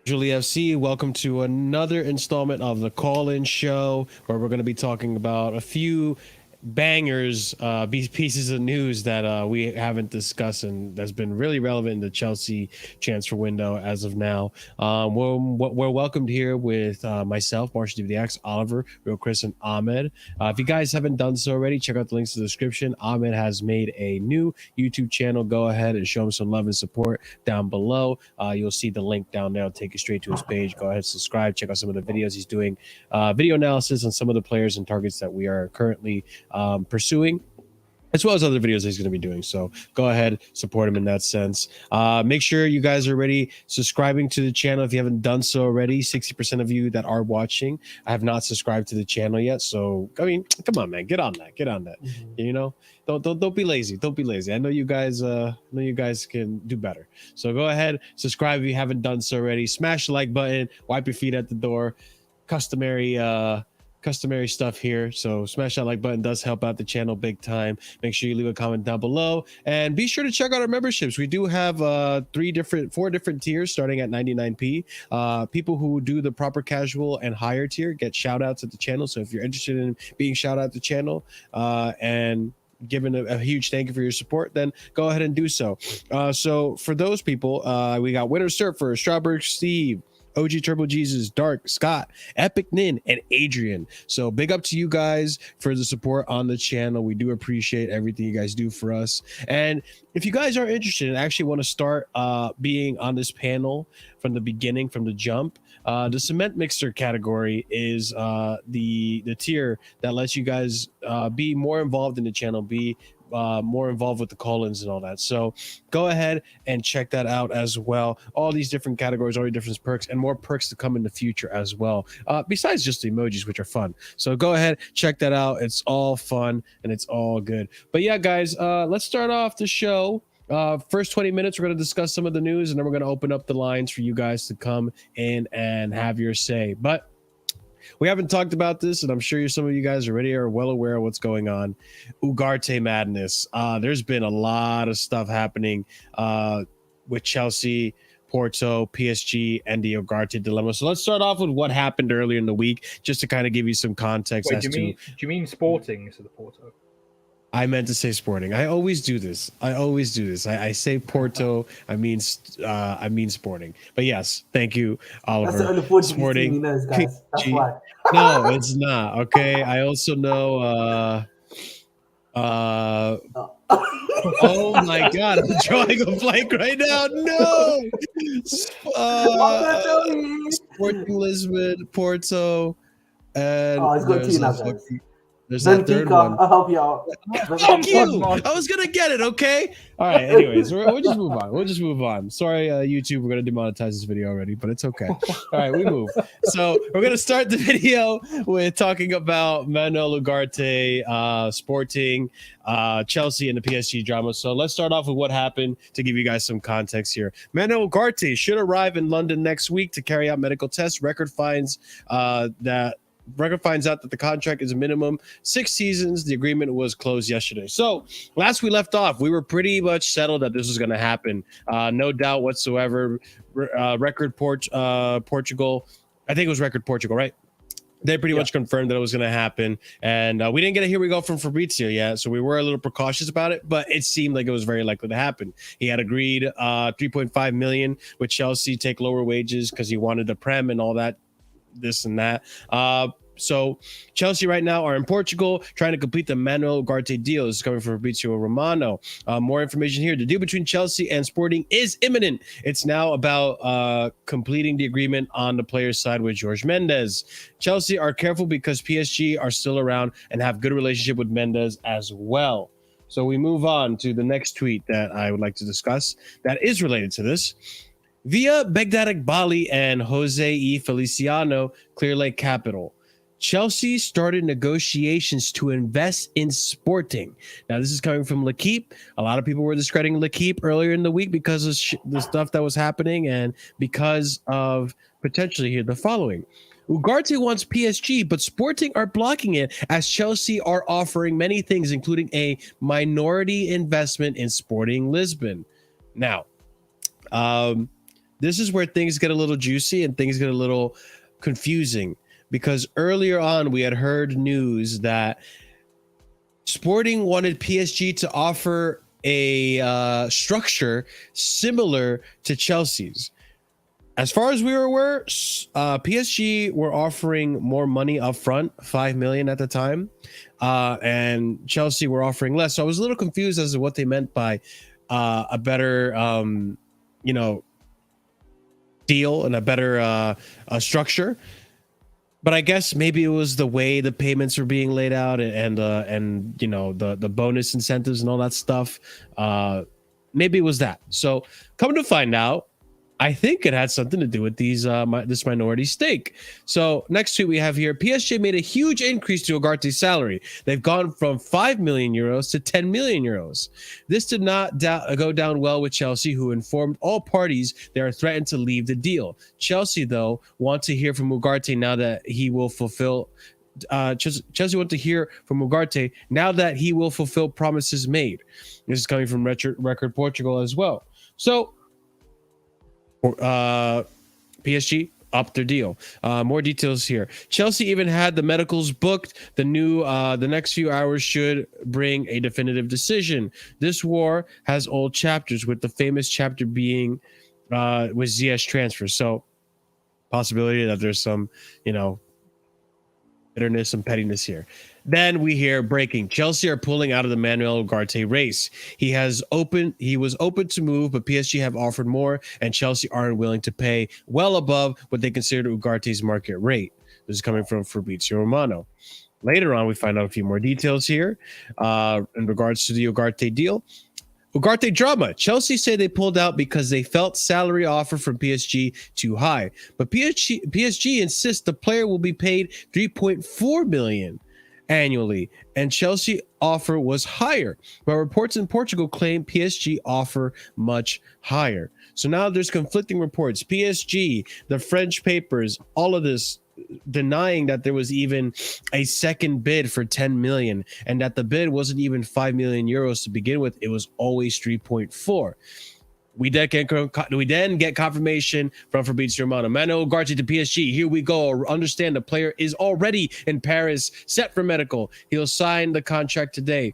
Casually FC, welcome to another installment of the call-in show where we're going to be talking about a few bangers, pieces of news that we haven't discussed and that's been really relevant in the Chelsea transfer window as of now. We're welcomed here with myself, Marshalldbdx, Oliver, Real Chris, and Ahmed. If you guys haven't done so already, check out the links in the description. Ahmed has made a new YouTube channel. Go ahead and show him some love and support down below. You'll see the link down there. I'll take you straight to his page. Go ahead, subscribe, check out some of the videos he's doing, video analysis on some of the players and targets that we are currently pursuing, as well as other videos he's going to be doing. So go ahead, support him in that sense. Make sure you guys are already subscribing to the channel if you haven't done so already. 60% of you that are watching have not subscribed to the channel yet. So I mean, come on, man, get on that. You know, don't be lazy. Don't be lazy. I know you guys can do better. So go ahead, subscribe if you haven't done so already. Smash the like button. Wipe your feet at the door. Customary stuff here, so smash that like button, does help out the channel big time. Make sure you leave a comment down below and be sure to check out our memberships. We do have four different tiers starting at 99p. People who do the proper casual and higher tier get shout outs at the channel, so if you're interested in being shout out at the channel and given a huge thank you for your support, then go ahead and do so. So for those people, we got Winter Surfer, Strawberry Steve, OG Turbo Jesus, Dark, Scott, Epic Nin, and Adrian. So big up to you guys for the support on the channel. We do appreciate everything you guys do for us. And if you guys are interested and actually want to start being on this panel from the beginning, from the jump, the cement mixer category is the tier that lets you guys be more involved in the channel, be more involved with the call-ins and all that. So go ahead and check that out as well. All these different categories, all the different perks, and more perks to come in the future as well, besides just the emojis, which are fun. So go ahead, check that out. It's all fun and it's all good. But yeah, guys, let's start off the show. First 20 minutes, we're going to discuss some of the news, and then we're going to open up the lines for you guys to come in and have your say. But we haven't talked about this, and I'm sure some of you guys already are well aware of what's going on. Ugarte madness. There's been a lot of stuff happening with Chelsea, Porto, PSG, and the Ugarte dilemma. So let's start off with what happened earlier in the week, just to kind of give you some context. Wait, do you mean Sporting instead of Porto? I meant to say Sporting. I always do this. I say Porto. I mean Sporting. But yes, thank you, Oliver. That's the only Sporting. he knows, guys. That's why. No, it's not. Okay. I also know. Oh my God! I'm drawing a blank right now. No. Sporting Lisbon, Porto, and it's got two now, guys. There's that third one. I'll help you out. Thank you. I was gonna get it. Okay. All right. Anyways, we'll just move on. Sorry, YouTube. We're gonna demonetize this video already, but it's okay. All right, we move. So we're gonna start the video with talking about Manuel Ugarte, Sporting, Chelsea, and the PSG drama. So let's start off with what happened to give you guys some context here. Manuel Ugarte should arrive in London next week to carry out medical tests. Record finds out that the contract is a minimum 6 seasons. The agreement was closed yesterday. So last we left off, we were pretty much settled that this was going to happen. No doubt whatsoever. Record Portugal. I think it was Record Portugal, right? They pretty much confirmed that it was going to happen. And we didn't get a here we go from Fabrizio yet. So we were a little precautious about it, but it seemed like it was very likely to happen. He had agreed 3.5 million with Chelsea, take lower wages because he wanted the Prem and all that, this and that. So Chelsea right now are in Portugal trying to complete the Manuel Ugarte deal. This is coming from Fabrizio Romano. More information here. The deal between Chelsea and Sporting is imminent. It's now about completing the agreement on the player's side with Jorge Mendes. Chelsea are careful because PSG are still around and have good relationship with Mendes as well. So we move on to the next tweet that I would like to discuss that is related to this. Via Begdadik Bali and Jose E. Feliciano, Clear Lake Capital. Chelsea started negotiations to invest in Sporting. Now, this is coming from L'Equipe. A lot of people were discrediting L'Equipe earlier in the week because of the stuff that was happening and because of potentially here the following. Ugarte wants PSG, but Sporting are blocking it as Chelsea are offering many things, including a minority investment in Sporting Lisbon. Now, this is where things get a little juicy and things get a little confusing, because earlier on we had heard news that Sporting wanted PSG to offer a structure similar to Chelsea's. As far as we were aware, PSG were offering more money up front, 5 million at the time, and Chelsea were offering less. So I was a little confused as to what they meant by a better, deal and a better structure. But I guess maybe it was the way the payments were being laid out and the bonus incentives and all that stuff. Maybe it was that. So coming to find out, I think it had something to do with this minority stake. So next tweet we have here, PSG made a huge increase to Ugarte's salary. They've gone from 5 million euros to 10 million euros. This did not go down well with Chelsea, who informed all parties they are threatened to leave the deal. Chelsea, though, want to hear from Ugarte now that he will fulfill Chelsea want to hear from Ugarte now that he will fulfill promises made. This is coming from Record Portugal as well. So PSG upped their deal. More details here. Chelsea even had the medicals booked. The next few hours should bring a definitive decision. This war has old chapters, with the famous chapter being with Ziyech transfer. So possibility that there's some, bitterness and pettiness here. Then we hear breaking. Chelsea are pulling out of the Manuel Ugarte race. He was open to move, but PSG have offered more, and Chelsea aren't willing to pay well above what they consider Ugarte's market rate. This is coming from Fabrizio Romano. Later on, we find out a few more details here in regards to the Ugarte deal. Ugarte drama. Chelsea say they pulled out because they felt salary offer from PSG too high, but PSG insists the player will be paid 3.4 million annually, and Chelsea offer was higher, but reports in Portugal claim PSG offer much higher. So now there's conflicting reports. PSG, the French papers, all of this denying that there was even a second bid for 10 million, and that the bid wasn't even 5 million euros to begin with. It was always 3.4. We then get confirmation from Fabrizio Romano. Manuel Ugarte to PSG. Here we go. Understand the player is already in Paris, set for medical. He'll sign the contract today.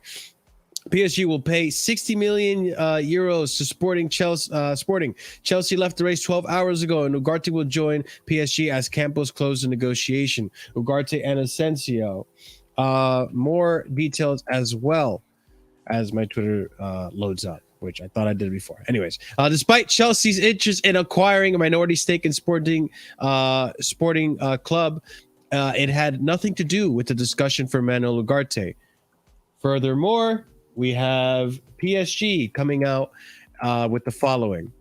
PSG will pay 60 million euros to Sporting. Chelsea left the race 12 hours ago, and Ugarte will join PSG as Campos closed the negotiation. Ugarte and Asensio. More details as well as my Twitter loads up, which I thought I did before. Anyways, despite Chelsea's interest in acquiring a minority stake in Sporting club, it had nothing to do with the discussion for Manuel Ugarte. Furthermore, we have PSG coming out with the following.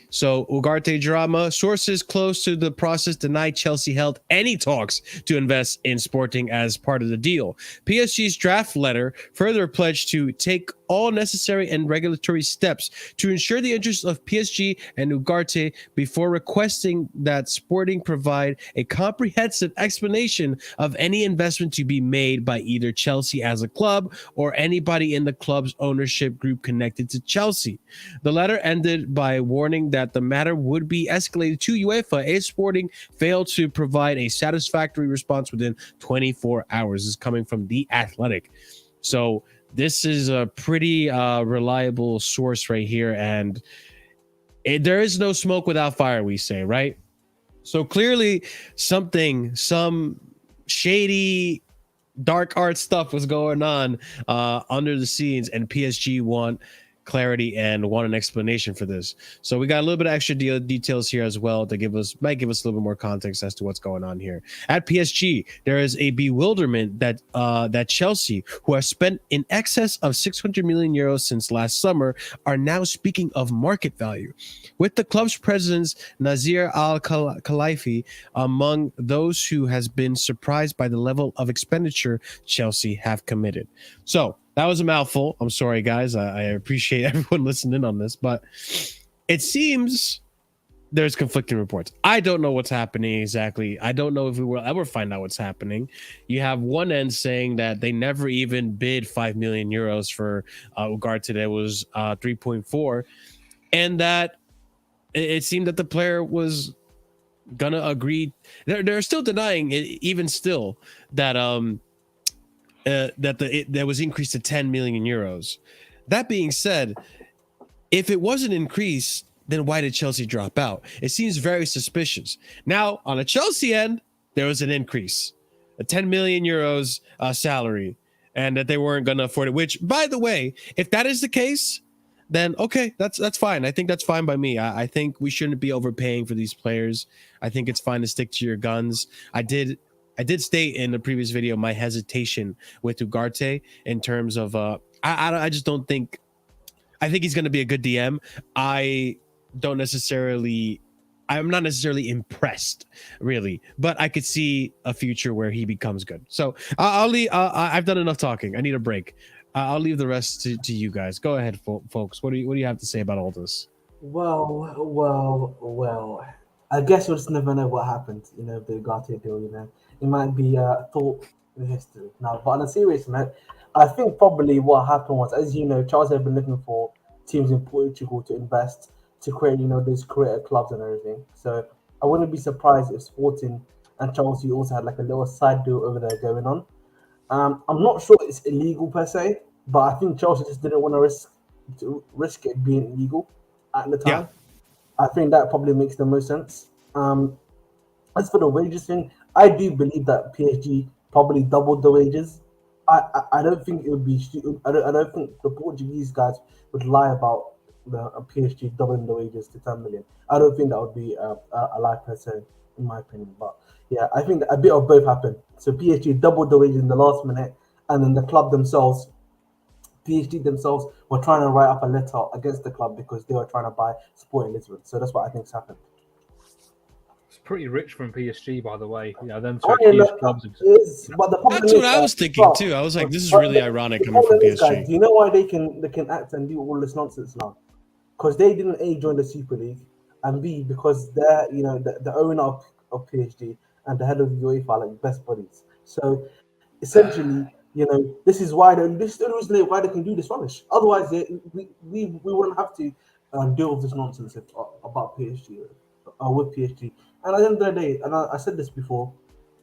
So Ugarte drama. Sources close to the process denied Chelsea held any talks to invest in Sporting as part of the deal. PSG's draft letter further pledged to take all necessary and regulatory steps to ensure the interests of PSG and Ugarte before requesting that Sporting provide a comprehensive explanation of any investment to be made by either Chelsea as a club or anybody in the club's ownership group connected to Chelsea. The letter ended by warning that the matter would be escalated to UEFA if Sporting failed to provide a satisfactory response within 24 hours. This is coming from The Athletic. So this is a pretty reliable source right here, and there is no smoke without fire, we say, right? So clearly some shady dark art stuff was going on under the scenes, and PSG want clarity and want an explanation for this. So we got a little bit of extra details here as well to might give us a little bit more context as to what's going on here. At PSG, there is a bewilderment that Chelsea, who have spent in excess of 600 million euros since last summer, are now speaking of market value, with the club's president Nasser Al-Khelaifi among those who has been surprised by the level of expenditure Chelsea have committed. So that was a mouthful. I'm sorry, guys. I appreciate everyone listening on this, but it seems there's conflicting reports. I don't know what's happening exactly. I don't know if we will ever find out what's happening. You have one end saying that they never even bid 5 million euros for Ugarte. That was 3.4, and that it seemed that the player was gonna agree. They're still denying it, even still, that that was increased to 10 million euros. That being said, if it was an increase, then why did Chelsea drop out? It seems very suspicious. Now, on a Chelsea end, there was an increase, a 10 million euros salary, and that they weren't going to afford it. Which, by the way, if that is the case, then okay, that's fine. I think that's fine by me. I think we shouldn't be overpaying for these players. I think it's fine to stick to your guns. I did state in the previous video my hesitation with Ugarte in terms of I just don't think. I think he's going to be a good DM. I'm not necessarily impressed, really, but I could see a future where he becomes good. So I'll leave. I've done enough talking. I need a break. I'll leave the rest to you guys. Go ahead, folks. What do you have to say about all this? Well. I guess we'll just never know what happened. You know, the Ugarte deal. You know, it might be thought in history now. But on a serious note, I think probably what happened was, as you know, Chelsea have been looking for teams in Portugal to invest to create, you know, those creative clubs and everything. So I wouldn't be surprised if Sporting and Chelsea also had like a little side deal over there going on. I'm not sure it's illegal per se, but I think Chelsea just didn't want to risk it being illegal at the time. Yeah. I think that probably makes the most sense. As for the wages thing, I do believe that PSG probably doubled the wages. I don't think it would be. I don't think the Portuguese guys would lie about the PSG doubling the wages to 10 million. I don't think that would be a lie per se, in my opinion. But yeah, I think that a bit of both happened. So PSG doubled the wages in the last minute, and then the club themselves, PSG themselves, were trying to write up a letter against the club because they were trying to buy Sporting Lisbon. So that's what I think's happened. It's pretty rich from PSG, by the way. Yeah, them two huge clubs. But the problem That's what I was thinking too. I was like, this is really ironic coming from PSG. Guys, do you know why they can act and do all this nonsense now? Because they didn't A, join the Super League, and B, because they're, you know, the owner of PSG and the head of UEFA are like best buddies. So essentially, you know, this is why this is the reason why they can do this rubbish. Otherwise, we wouldn't have to deal with this nonsense about PSG with PSG. And at the end of the day, and I said this before,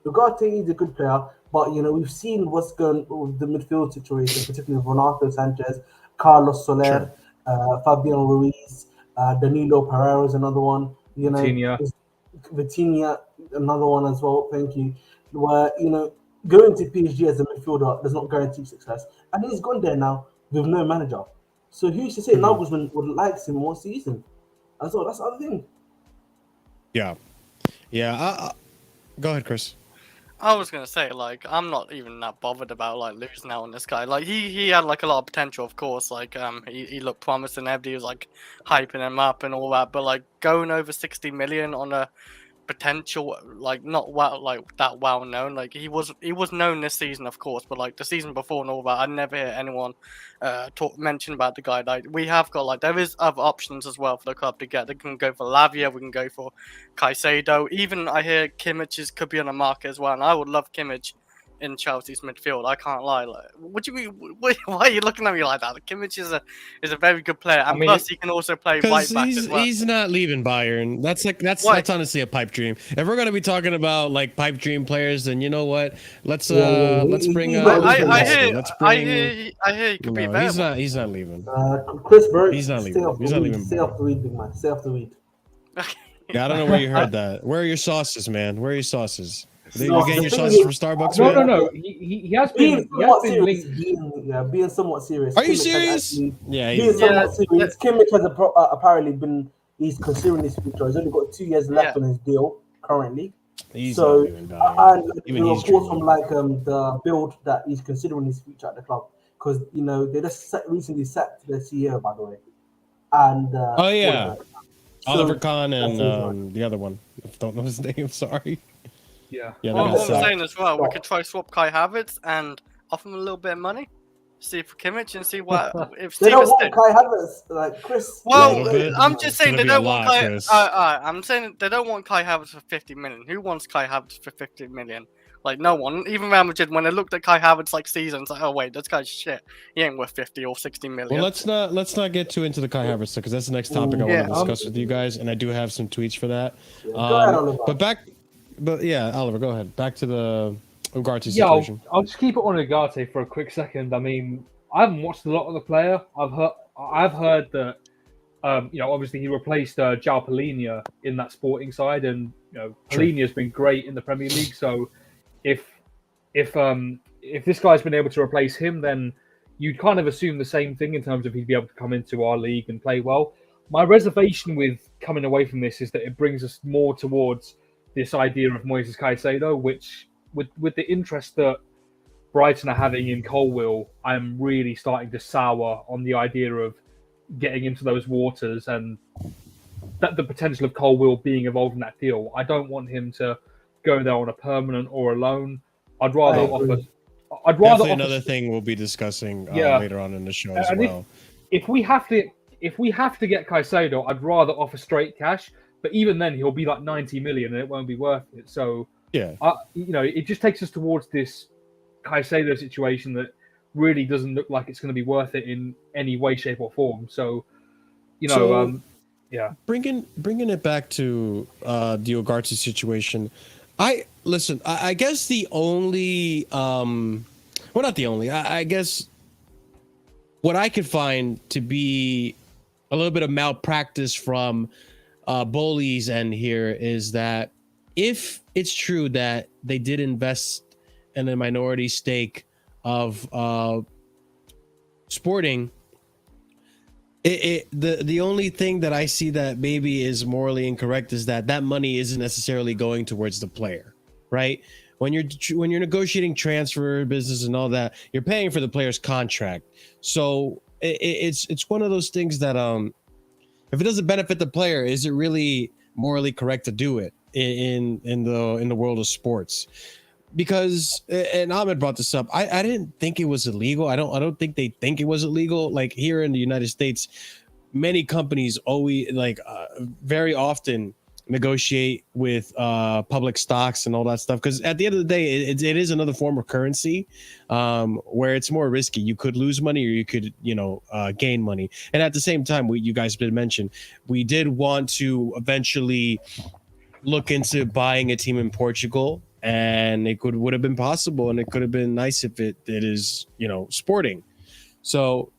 Ugarte is a good player, but you know, we've seen what's going on with the midfield situation, particularly Renato Sanchez, Carlos Soler, Fabian Ruiz, Danilo Pereira is another one. You know, Vitinha, another one as well. Thank you. Where, you know, going to PSG as a midfielder does not guarantee success, and he's gone there now with no manager. So who's to say Nagelsmann would like him more season? As well, that's the other thing. Yeah. Go ahead, Chris. I was gonna say, like, I'm not even that bothered about like losing out on this guy. Like, he had like a lot of potential, of course. Like, he looked promising. Everybody was like hyping him up and all that. But like going over 60 million on a potential, like, not that well known. Like, he was known this season, of course, but like the season before and all that, I never hear anyone mention about the guy. Like, we have got, like, there is other options as well for the club to get. They can go for Lavia, we can go for Caicedo. Even I hear Kimmich could be on the market as well, and I would love Kimmich in Chelsea's midfield. I can't lie. Like, why are you looking at me like that? Kimmich is a very good player, and plus he can also play right back as well. He's not leaving Bayern. That's honestly a pipe dream. If we're gonna be talking about like pipe dream players, then you know what? Let's bring. I hear he could be better. He's not leaving. Chris Bird. He's not leaving. He's not leaving. Stay off the weed, big man. Stay off the weed. Yeah, I don't know where you heard that. Where are your sauces, man? Where are your sauces? You getting your sauces from Starbucks? No. He has been linked. Being somewhat serious. Are you serious? Yeah, being somewhat serious. Kimmich has apparently been. He's considering his future. He's only got 2 years left on his deal currently. He's so, and of course, from like the build that he's considering his future at the club, because you know they just recently sacked the CEO, by the way. And Oliver Kahn and the other one. I don't know his name. Sorry. Yeah. Well, what I'm saying as well, we could try swap Kai Havertz and offer him a little bit of money. See for Kimmich and see what if they don't want Kai Havertz, like Chris. Well, I'm just saying they don't want Kai. I'm saying they don't want Kai Havertz for 50 million. Who wants Kai Havertz for 50 million? Like no one, even Real Madrid, when they looked at Kai Havertz like season, it's like, oh wait, this guy's shit. He ain't worth 50 or 60 million. Well, let's not get too into the Kai Havertz because that's the next topic I want to discuss with you guys, and I do have some tweets for that. Go ahead, Oliver. But yeah, Oliver, go ahead. Back to the Ugarte situation. I'll just keep it on Ugarte for a quick second. I mean, I haven't watched a lot of the player. I've heard that obviously he replaced João Palhinha in that Sporting side, and Palhinha has been great in the Premier League. So if this guy's been able to replace him, then you'd kind of assume the same thing in terms of he'd be able to come into our league and play well. My reservation with coming away from this is that it brings us more towards this idea of Moises Caicedo, which with the interest that Brighton are having in Colwill, I'm really starting to sour on the idea of getting into those waters and that the potential of Colwill being involved in that deal. I don't want him to go there on a permanent or a loan. I'd rather Definitely another thing we'll be discussing later on in the show as well. If we have to get Caicedo, I'd rather offer straight cash. But even then, he'll be like 90 million, and it won't be worth it. So yeah, it just takes us towards this Caicedo situation that really doesn't look like it's going to be worth it in any way, shape, or form. So, bringing it back to the Ugarte situation, I guess the only, not the only. I guess what I could find to be a little bit of malpractice from Boli's end here is that if it's true that they did invest in a minority stake of Sporting, the only thing that I see that maybe is morally incorrect is that money isn't necessarily going towards the player, right? When you're negotiating transfer business and all that, you're paying for the player's contract. So it's one of those things that if it doesn't benefit the player, is it really morally correct to do it in the world of sports? Because, and Ahmed brought this up, I didn't think it was illegal. I don't think they think it was illegal. Like here in the United States, many companies always very often negotiate with public stocks and all that stuff, because at the end of the day, it is another form of currency where it's more risky. You could lose money or you could gain money. And at the same time, you guys did mention we did want to eventually look into buying a team in Portugal, and it would have been possible, and it could have been nice if it is Sporting. So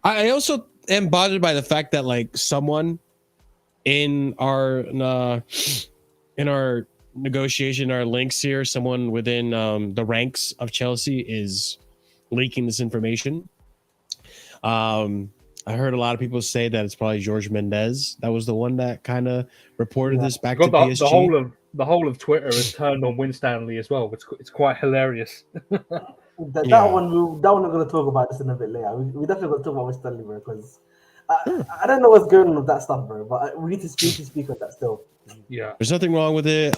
I also am bothered by the fact that like someone in our negotiation, our links here, someone within the ranks of Chelsea is leaking this information. I heard a lot of people say that it's probably Jorge Mendes. That was the one that kind of reported this back to PSG. The whole of Twitter is turned on Winstanley as well. It's quite hilarious. That one we're going to talk about this in a bit later. We definitely going to talk about Winstanley, bro, because I don't know what's going on with that stuff, bro. But we need to speak on that still. Yeah, there's nothing wrong with it.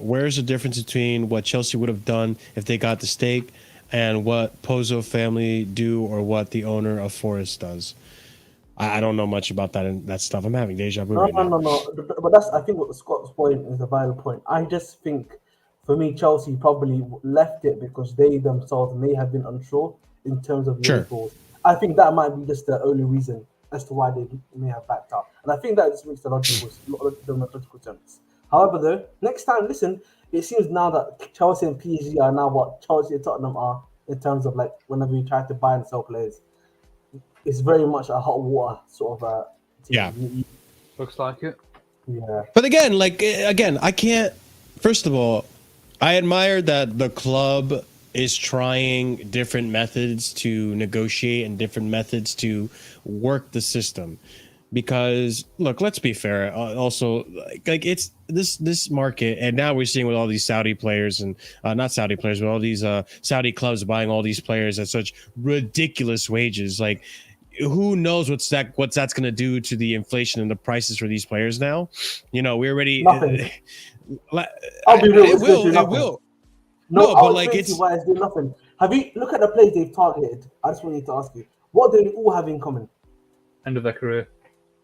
Where's the difference between what Chelsea would have done if they got the stake and what Pozzo family do or what the owner of Forest does? I don't know much about that stuff. I'm having deja vu. No. But that's, I think, what Scott's point is a valid point. I just think, for me, Chelsea probably left it because they themselves may have been unsure in terms of the goals. I think that might be just the only reason as to why they may have backed out. And I think that just makes the logical sense. However, though, next time, listen, it seems now that Chelsea and PSG are now what Chelsea and Tottenham are in terms of like whenever you try to buy and sell players. It's very much a hot water sort of team. Yeah. Looks like it. Yeah. But again, I can't. First of all, I admire that the club is trying different methods to negotiate and different methods to work the system. Because look, let's be fair. Also, like it's this market, and now we're seeing with all these Saudi players and not Saudi players, but all these Saudi clubs buying all these players at such ridiculous wages. Like, who knows what's that's going to do to the inflation and the prices for these players now? We already. Nothing. I'll be real. It will. No, but like it's why it's doing nothing. Have you look at the players they've targeted? I just wanted to ask you, what do they all have in common? End of their career.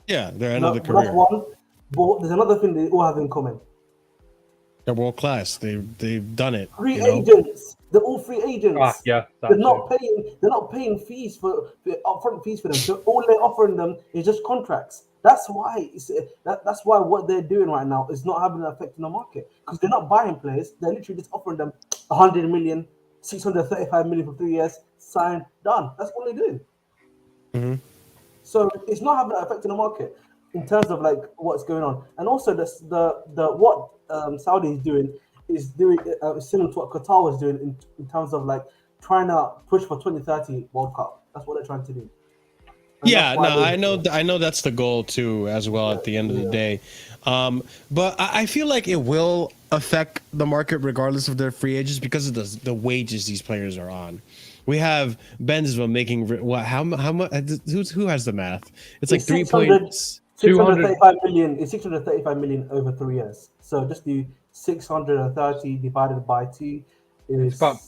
Yeah, they're end of the career. That's one. But there's another thing they all have in common. They're world class. They've done it. Free You know? agents. They're all free agents. Yeah, They're not paying. They're not paying fees for upfront fees for them. So all they're offering them is just contracts. That's why that's why what they're doing right now is not having an effect on the market, because they're not buying players. They're literally just offering them 100 million, 635 million for 3 years. Sign, done. That's all they're doing. Mhm. So it's not having an effect on the market in terms of like what's going on, and also the what Saudi is doing similar to what Qatar was doing in terms of like trying to push for 2030 World Cup. That's what they're trying to do. And Yeah, that's why no, they- I know that's the goal too, as well. At the end of the day, but I feel like it will affect the market regardless of their free agents because of the wages these players are on. We have Benzema making what? How much? Who has the math? It's like 635 million. It's 635 million over 3 years. So just do 630 divided by 2 is about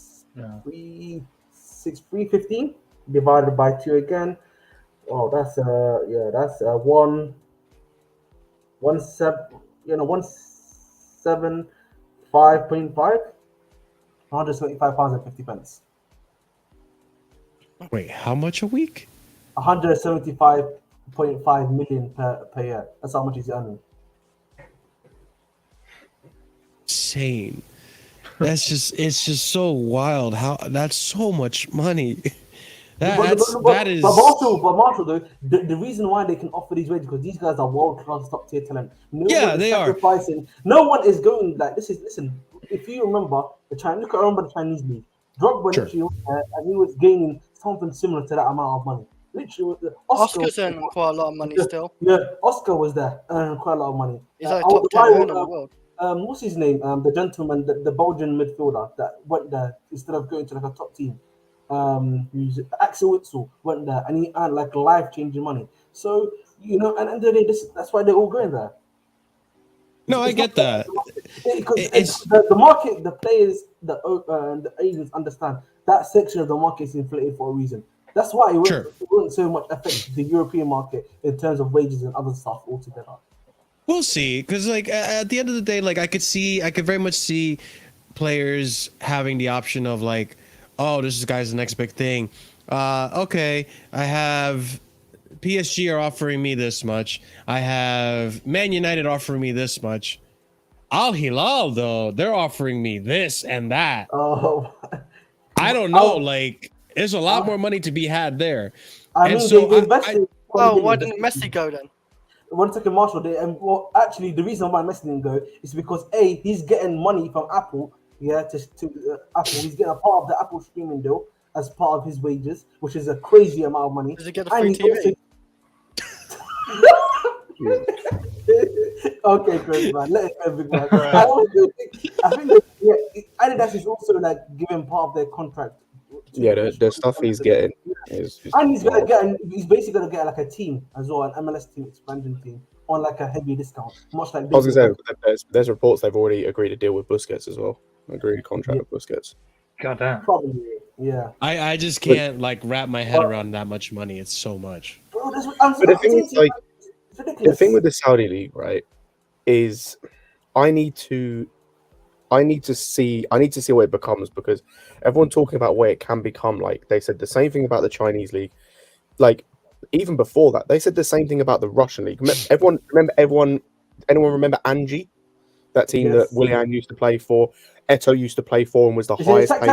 315 divided by 2 again. Oh, that's that's 175.5, £175.50. Wait, how much a week? 175.5 million per year. That's how much he's earning. Insane. It's just so wild. How that's so much money. That is. But Marshall, though, the reason why they can offer these wages because these guys are world class, top tier talent. No one is sacrificing. No one is going like this. Listen. If you remember the Chinese league, Drogba literally and he was gaining something similar to that amount of money. Literally, Oscar's earning quite a lot of money still. Yeah, Oscar was there earning quite a lot of money. He's like top 10 earner in the world. What's his name? The gentleman, the Belgian midfielder that went there instead of going to like a top team. Axel Witsel went there and he earned like life-changing money. So and at the end of the day, that's why they're all going there. No, I get that. Because the market, the players, the agents understand that section of the market is inflated for a reason. That's why it wouldn't so much affect the European market in terms of wages and other stuff altogether. We'll see, because like at the end of the day, like I could very much see players having the option of like, oh, this guy's the next big thing. Okay, I have PSG are offering me this much. I have Man United offering me this much. Al Hilal though, they're offering me this and that. Oh, I don't know. Like, there's a lot more money to be had there. I mean, they invested. Why didn't Messi go then? One second, Marshall. Actually, the reason why Messi didn't go is because he's getting money from Apple. Yeah, to Apple. He's getting a part of the Apple streaming deal as part of his wages, which is a crazy amount of money. Does he get a free TV? Okay, Chris, man. Let it go, big man. I think Adidas is also like giving part of their contract. Yeah, the stuff he's getting is and he's basically gonna get like a team as well, an MLS team, expansion team, on like a heavy discount, much like. I was gonna say there's reports they've already agreed a deal with Busquets as well. Agreed contract with Busquets. Goddamn. Probably, yeah. I just can't like wrap my head around that much money. It's so much. Bro, but the thing is, like, the thing with the Saudi league, right, is I need to see what it becomes, because everyone talking about where it can become. Like they said the same thing about the Chinese league. Like even before that, they said the same thing about the Russian league. Anyone remember Anji? That team that Willian used to play for, Eto'o used to play for, and was the highest paid.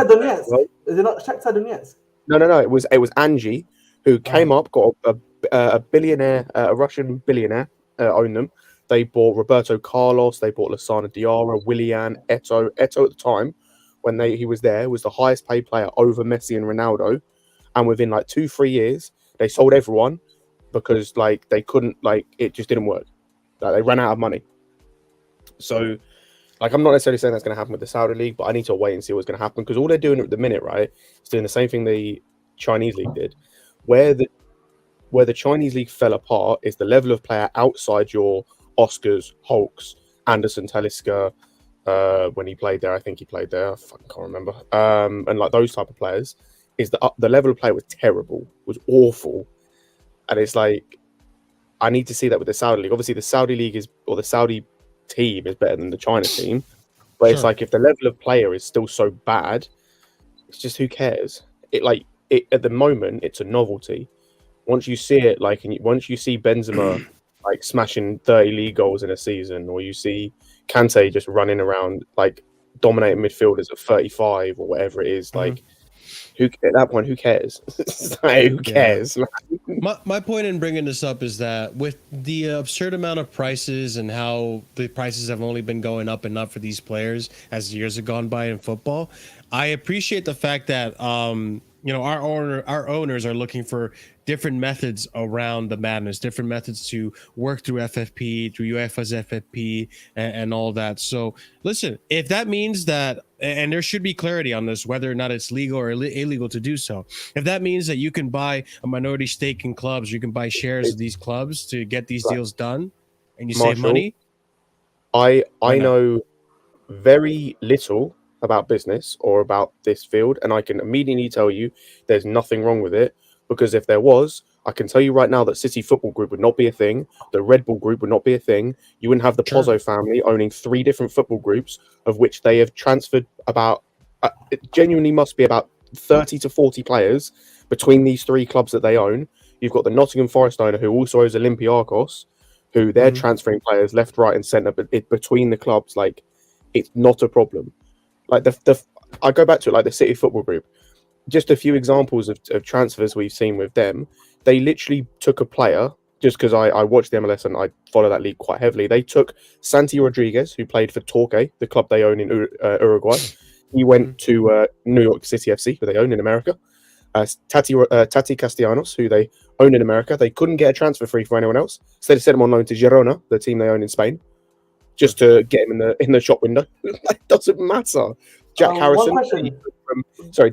Is it not Shakhtar Donetsk? No. It was Anji who came up, got a billionaire, a Russian billionaire, owned them. They bought Roberto Carlos. They bought Lassana Diarra, Willian, Eto'o. Eto'o at the time, when he was there, was the highest paid player over Messi and Ronaldo. And within like 2-3 years, they sold everyone because like they couldn't, like it just didn't work. Like, they ran out of money. So, like, I'm not necessarily saying that's going to happen with the Saudi league, but I need to wait and see what's going to happen, because all they're doing at the minute, right, is doing the same thing the Chinese league did, where the Chinese league fell apart is the level of player outside your Oscars, Hulks, Anderson Talisca, when he played there, I think he played there, I fucking can't remember, and like those type of players, is the level of play was terrible, was awful, and it's like I need to see that with the Saudi league. Obviously, the Saudi league the Saudi team is better than the China team, But it's Sure. like if the level of player is still so bad, it's just who cares? It at the moment it's a novelty. Once you see it, like, and once you see Benzema like smashing 30 league goals in a season, or you see Kante just running around like dominating midfielders at 35 or whatever it is, like, who at that point, who cares? Like, who cares? My point in bringing this up is that with the absurd amount of prices and how the prices have only been going up and up for these players as years have gone by in football, I appreciate the fact that our owners are looking for different methods around the madness, different methods to work through FFP, through UEFA's FFP, and all that. So listen, if that means that, and there should be clarity on this, whether or not it's legal or illegal to do so. If that means that you can buy a minority stake in clubs, you can buy shares of these clubs to get these deals done, and you save money. I know very little about business or about this field, and I can immediately tell you there's nothing wrong with it, because if there was, I can tell you right now that City Football Group would not be a thing, the Red Bull Group would not be a thing, you wouldn't have the Pozzo family owning 3 different football groups, of which they have transferred about, it genuinely must be about 30 to 40 players between these 3 clubs that they own. You've got the Nottingham Forest owner who also owns Olympiacos, who they're transferring players left, right and centre, but between the clubs, like, it's not a problem. Like I go back to it, like the City Football Group. Just a few examples of transfers we've seen with them. They literally took a player, just because I watched the MLS and I follow that league quite heavily. They took Santi Rodriguez, who played for Torque, the club they own in Uruguay. He went to New York City FC, who they own in America. Tati Castellanos, who they own in America. They couldn't get a transfer free for anyone else, so they sent him on loan to Girona, the team they own in Spain, just to get him in the shop window. That doesn't matter. Jack Harrison,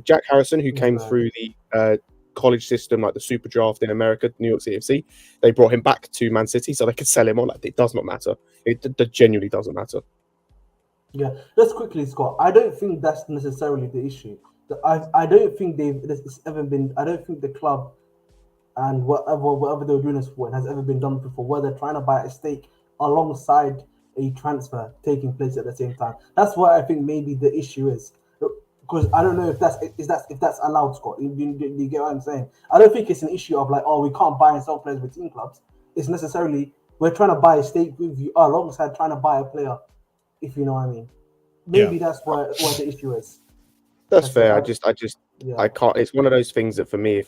Jack Harrison, who came through the college system, like the super draft in America, New York City FC. They brought him back to Man City so they could sell him on. Like, it does not matter. It genuinely doesn't matter. Yeah, just quickly, Scott. I don't think that's necessarily the issue. I don't think it's ever been. I don't think the club and whatever they were doing this for has ever been done before, where they're trying to buy a stake alongside a transfer taking place at the same time. That's what I think maybe the issue is, because I don't know if that's allowed, Scott. You get what I'm saying? I don't think it's an issue of like, oh, we can't buy and sell players between clubs. It's necessarily we're trying to buy a stake with you alongside trying to buy a player, if you know what I mean. Maybe that's what the issue is. That's fair. I can't. It's one of those things that for me,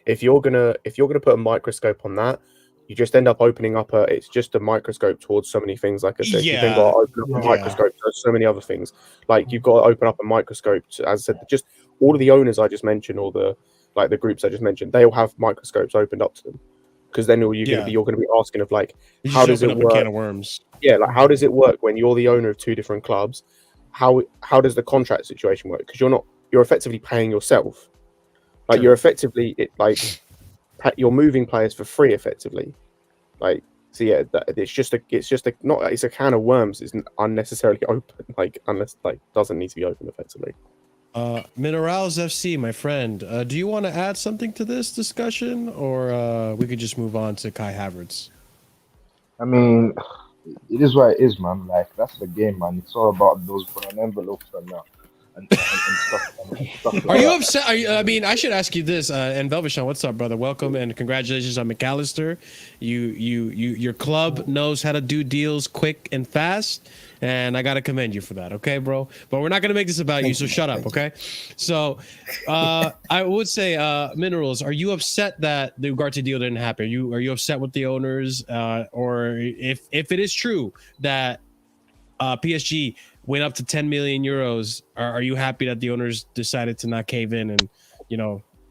if you're gonna put a microscope on that, you just end up opening up it's just a microscope towards so many things. Like I said, you then got to open up a microscope to so many other things. Like, you've got to open up a microscope to, as I said, just all of the owners I just mentioned, all the groups I just mentioned, they all have microscopes opened up to them, because then you're going to be asking of like, how does it work? A can of worms. Yeah, like, how does it work when you're the owner of 2 different clubs? How does the contract situation work? Because you're effectively paying yourself. Like, you're effectively you're moving players for free, effectively. Like, so yeah, it's a can of worms. It's unnecessarily open, like, unless doesn't need to be open effectively. Minerals FC, my friend, do you want to add something to this discussion, or we could just move on to Kai Havertz? I mean, it is what it is, man. Like, that's the game, man. It's all about those brown envelopes right now. And stuff Are you upset? I mean, I should ask you this. And Velvishan, what's up, brother? Welcome and congratulations on McAllister. Your club knows how to do deals quick and fast, and I gotta commend you for that. Okay, bro. But we're not gonna make this about you, so shut up. Okay. So, I would say, Minerals, are you upset that the Ugarte deal didn't happen? Are you upset with the owners, or if it is true that PSG went up to 10 million euros. Are you happy that the owners decided to not cave in and,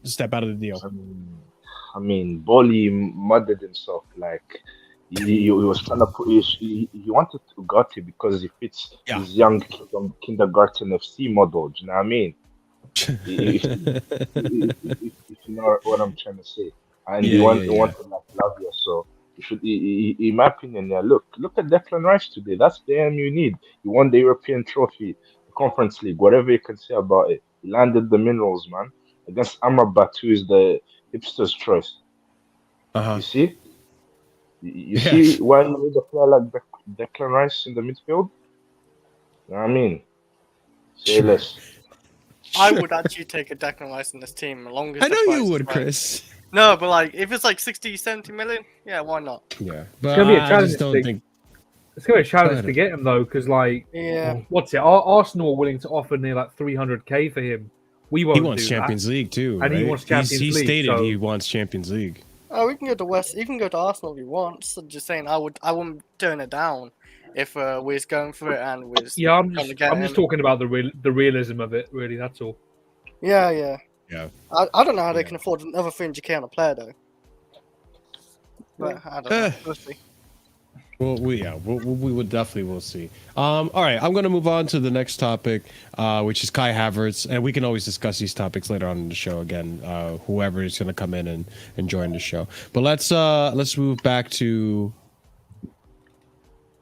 step out of the deal? I mean, Bolly mudded himself. Like, he was trying to put. He wanted to Ugarte because he fits his young kindergarten FC model. Do you know what I mean? if you know what I'm trying to say, and he wanted like Lavia, so. In my opinion, look at Declan Rice today. That's the aim you need. You won the European trophy, the Conference League, whatever you can say about it. He landed the Minerals, man, against Amrabat, who is the hipster's choice. You see? You see why you need a player like Declan Rice in the midfield? You know what I mean? Say less. I would actually take a Declan Rice in this team, as long as I the know price you is would, right. Chris. No, but like if it's like 60, 70 million, yeah, why not? Yeah, but gonna be a I challenge just don't thing. think. It's gonna be a challenge ahead. to get him though, because like, Yeah. what's it? Arsenal are willing to offer near like 300k for him. We won't He wants do Champions that. League too, And he right? wants Champions he League, stated so- he wants Champions League. Oh, we can go to West. You can go to Arsenal if you want. So just saying, I wouldn't turn it down if we're going for it and we're. Yeah, I'm gonna just, get I'm just him. talking about the realism of it. Really, that's all. Yeah, yeah. Yeah. I don't know how they Yeah. can afford another 300k on a player though. But I don't know. We'll see. Well, we would definitely will see. All right, I'm going to move on to the next topic, which is Kai Havertz, and we can always discuss these topics later on in the show again. Whoever is going to come in and join the show, but let's move back to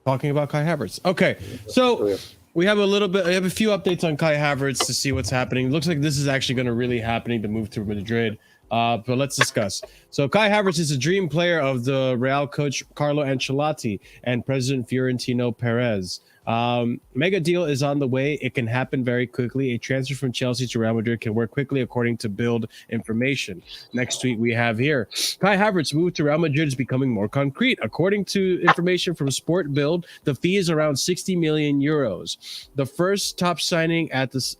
talking about Kai Havertz. Okay, so we have a few updates on Kai Havertz to see what's happening. Looks like this is actually going to really happening to move to Madrid. But let's discuss. So Kai Havertz is a dream player of the Real coach Carlo Ancelotti and President Fiorentino Perez. Mega deal is on the way. It can happen very quickly. A transfer from Chelsea to Real Madrid can work quickly, according to Bild information. Next tweet we have here: Kai Havertz move to Real Madrid is becoming more concrete. According to information from Sport Bild, the fee is around 60 million euros. The first top signing at this.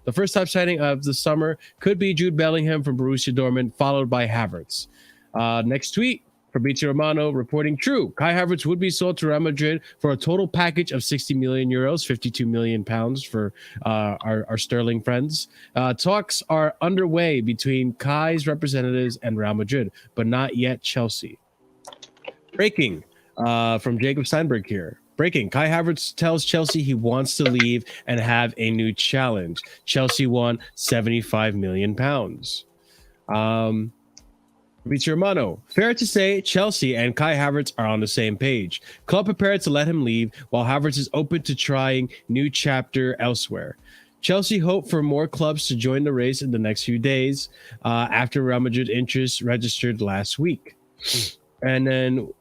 The first top signing of the summer could be Jude Bellingham from Borussia Dortmund, followed by Havertz. Next tweet, Fabrizio Romano reporting true. Kai Havertz would be sold to Real Madrid for a total package of 60 million euros, 52 million pounds for our sterling friends. Talks are underway between Kai's representatives and Real Madrid, but not yet Chelsea. Breaking from Jacob Steinberg here. Breaking. Kai Havertz tells Chelsea he wants to leave and have a new challenge. Chelsea won 75 million pounds. Fabrizio Romano. Fair to say, Chelsea and Kai Havertz are on the same page. Club prepared to let him leave, while Havertz is open to trying new chapter elsewhere. Chelsea hope for more clubs to join the race in the next few days after Real Madrid interest registered last week. And then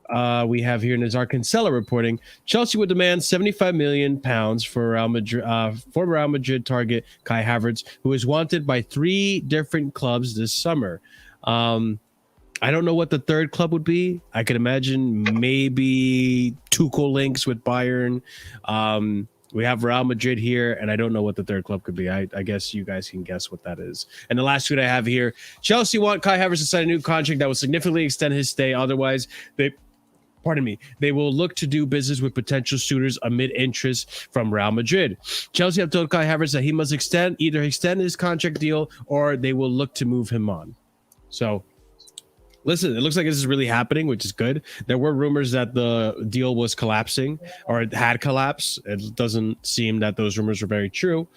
we have here Nazar Cancella reporting Chelsea would demand 75 million pounds for Real Madrid target Kai Havertz, who is wanted by 3 different clubs this summer. I don't know what the third club would be. I could imagine maybe Tuchel links with Bayern. We have Real Madrid here, and I don't know what the third club could be. I guess you guys can guess what that is. And the last tweet I have here, Chelsea want Kai Havertz to sign a new contract that will significantly extend his stay. Otherwise, they will look to do business with potential suitors amid interest from Real Madrid. Chelsea have told Kai Havertz that he must either extend his contract deal or they will look to move him on. So, listen, it looks like this is really happening, which is good. There were rumors that the deal was collapsing or it had collapsed. It doesn't seem that those rumors are very true.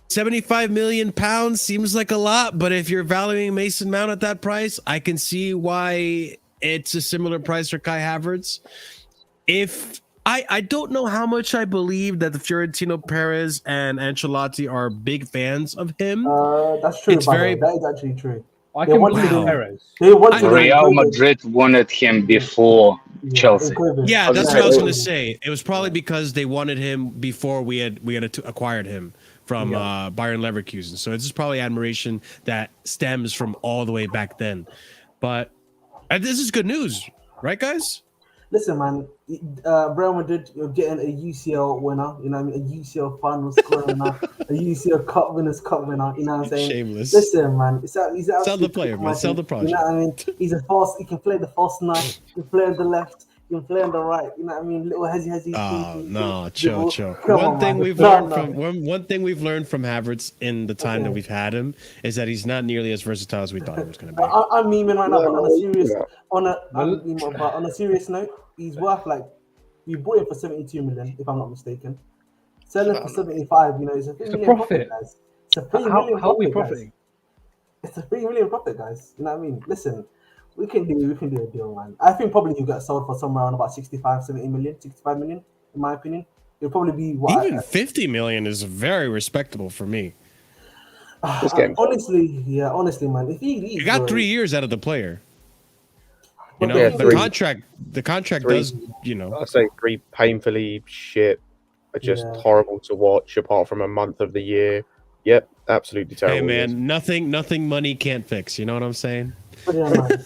75 million pounds seems like a lot, but if you're valuing Mason Mount at that price, I can see why it's a similar price for Kai Havertz. If I don't know how much I believe that the Fiorentino Perez and Ancelotti are big fans of him. That's true. It's very- That is actually true. I They can wanted believe him. Perez. They wanted him Real in COVID. Madrid wanted him before Chelsea. in COVID. Yeah, that's what I was going to Yeah. say. It was probably because they wanted him before we had acquired him from Bayern Leverkusen. So it's just probably admiration that stems from all the way back then. But this is good news, right, guys? Listen, man, Real Madrid, you're getting a UCL winner, you know what I mean? A UCL final score winner, a UCL Cup winners cup winner, you know what I'm saying? Shameless. Listen, man, he's Sell the player, man. Sell the project. You know what I mean? He's a false, he can play the false nine, he can play on the left, he can play on the right, you know what I mean? Little hezzy. Oh no, chill. Come One on, thing man. we've No, learned no. from one thing we've learned from Havertz in the time that we've had him is that he's not nearly as versatile as we thought he was going to be. I'm memeing right now, but on a serious, Yeah. on a serious note, he's worth like, we bought him for 72 million, if I'm not mistaken. Sell him for 75, you know, it's a 3 It's a million profit. guys. It's a 3 How million are we profit, profiting? guys. It's a 3 million profit, guys. You know what I mean? Listen, we can do a deal, man. I think probably you get sold for somewhere around about 65 million, in my opinion. It'll probably be what Even 50 million is very respectable for me. honestly, man. If he leaves, You got bro, 3 years out of the player. You know, Yeah, the three. contract Three. does, you know. I say 3 painfully shit, are just Yeah. horrible to watch. Apart from a month of the year, yep, absolutely terrible. Hey man, nothing money can't fix. You know what I'm saying? But yeah, man.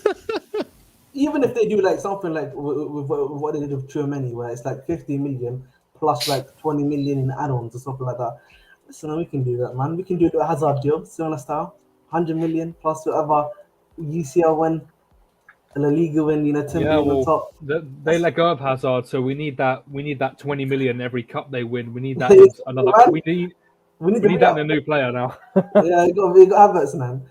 Even if they do like something like with what they did with Tchouaméni, where it's like 50 million plus like 20 million in add-ons or something like that. Listen, we can do that, man. We can do the Hazard deal, similar style, 100 million plus whatever UCL win, La Liga win, 10 Yeah, million on well, top. they let go of Hazard, so we need that. We need that 20 million every cup they win. We need that. Yeah, Another. man. We need We need, we need that in a new player now. Yeah, you got Havertz, man.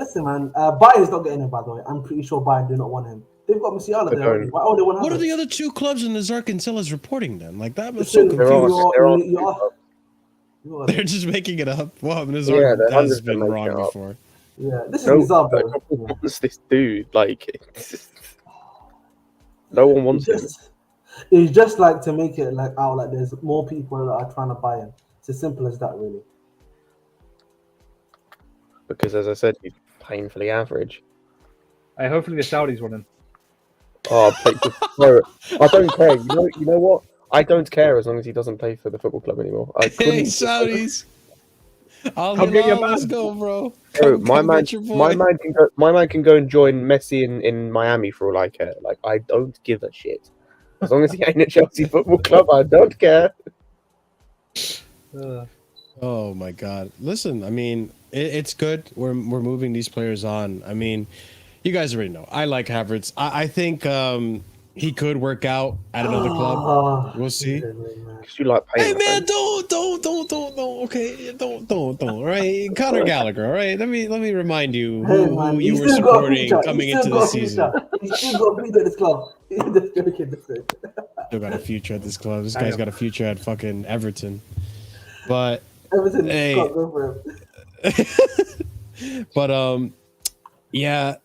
Listen, man. Bayern is not getting him, by the way. I'm pretty sure Bayern do not want him. They've got Musiala there already. Why would they want Havertz? What are the other 2 clubs in the Zarkancellas reporting then? Like that was Listen, so confused. They're They're just making it up. Well, Yeah, Nazar they're has 100% been making wrong it up. before. Yeah, this is No, bizarre, no bro. one wants this dude. Like, no one wants him. It's just like to make it like out like there's more people that are trying to buy him. It's as simple as that, really. Because, as I said, he's painfully average. Hey, hopefully the Saudis won him. Oh, bro, I don't care. You know what? I don't care as long as he doesn't play for the football club anymore. I Hey, couldn't. Saudis. Come get your Let's man. go, bro. Bro, Come my man, get your boy. my man can go and join Messi in Miami for all I care. Like, I don't give a shit. As long as he ain't at Chelsea Football Club, I don't care. Oh my God! Listen, I mean, it's good. We're moving these players on. I mean, you guys already know. I like Havertz. I think he could work out at another club. We'll see. Because you like paying. Hey man, don't. Okay, don't. All right, Conor Gallagher. All right, let me remind you who you were supporting coming into the season. He's still got a future at this club. Still got a future at this club. This guy's got a future at fucking Everton. But Everton, hey, Scott, go for him. but yeah,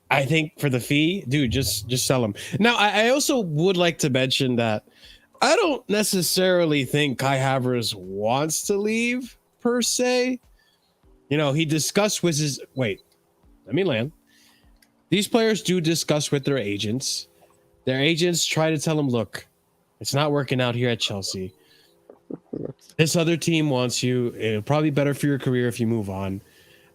I think for the fee, dude, just sell him. Now, I also would like to mention that I don't necessarily think Kai Havertz wants to leave per se. You know, he discussed with his let me land. These players do discuss with their agents. Their agents try to tell him, look, it's not working out here at Chelsea. This other team wants you. It'll probably be better for your career if you move on.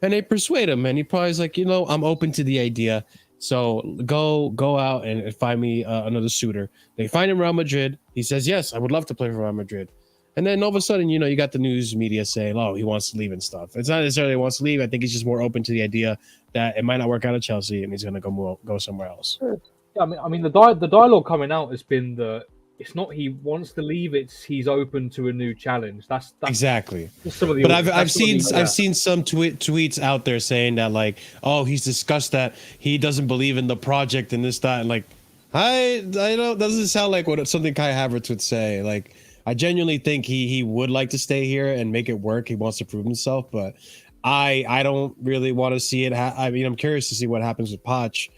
And they persuade him, and he probably is like, I'm open to the idea. So go out and find me another suitor. They find him Real Madrid. He says, yes, I would love to play for Real Madrid. And then all of a sudden, you got the news media saying, oh, he wants to leave and stuff. It's not necessarily he wants to leave. I think he's just more open to the idea that it might not work out at Chelsea, and he's going to go somewhere else. Yeah, I mean, the dialogue coming out has been that it's not he wants to leave; it's he's open to a new challenge. That's exactly. Some of the. But I've seen some tweets out there saying that like, oh, he's discussed that he doesn't believe in the project and this that and like, I don't doesn't sound like something Kai Havertz would say. Like, I genuinely think he would like to stay here and make it work. He wants to prove himself, but I don't really want to see it. I mean, I'm curious to see what happens with Poch.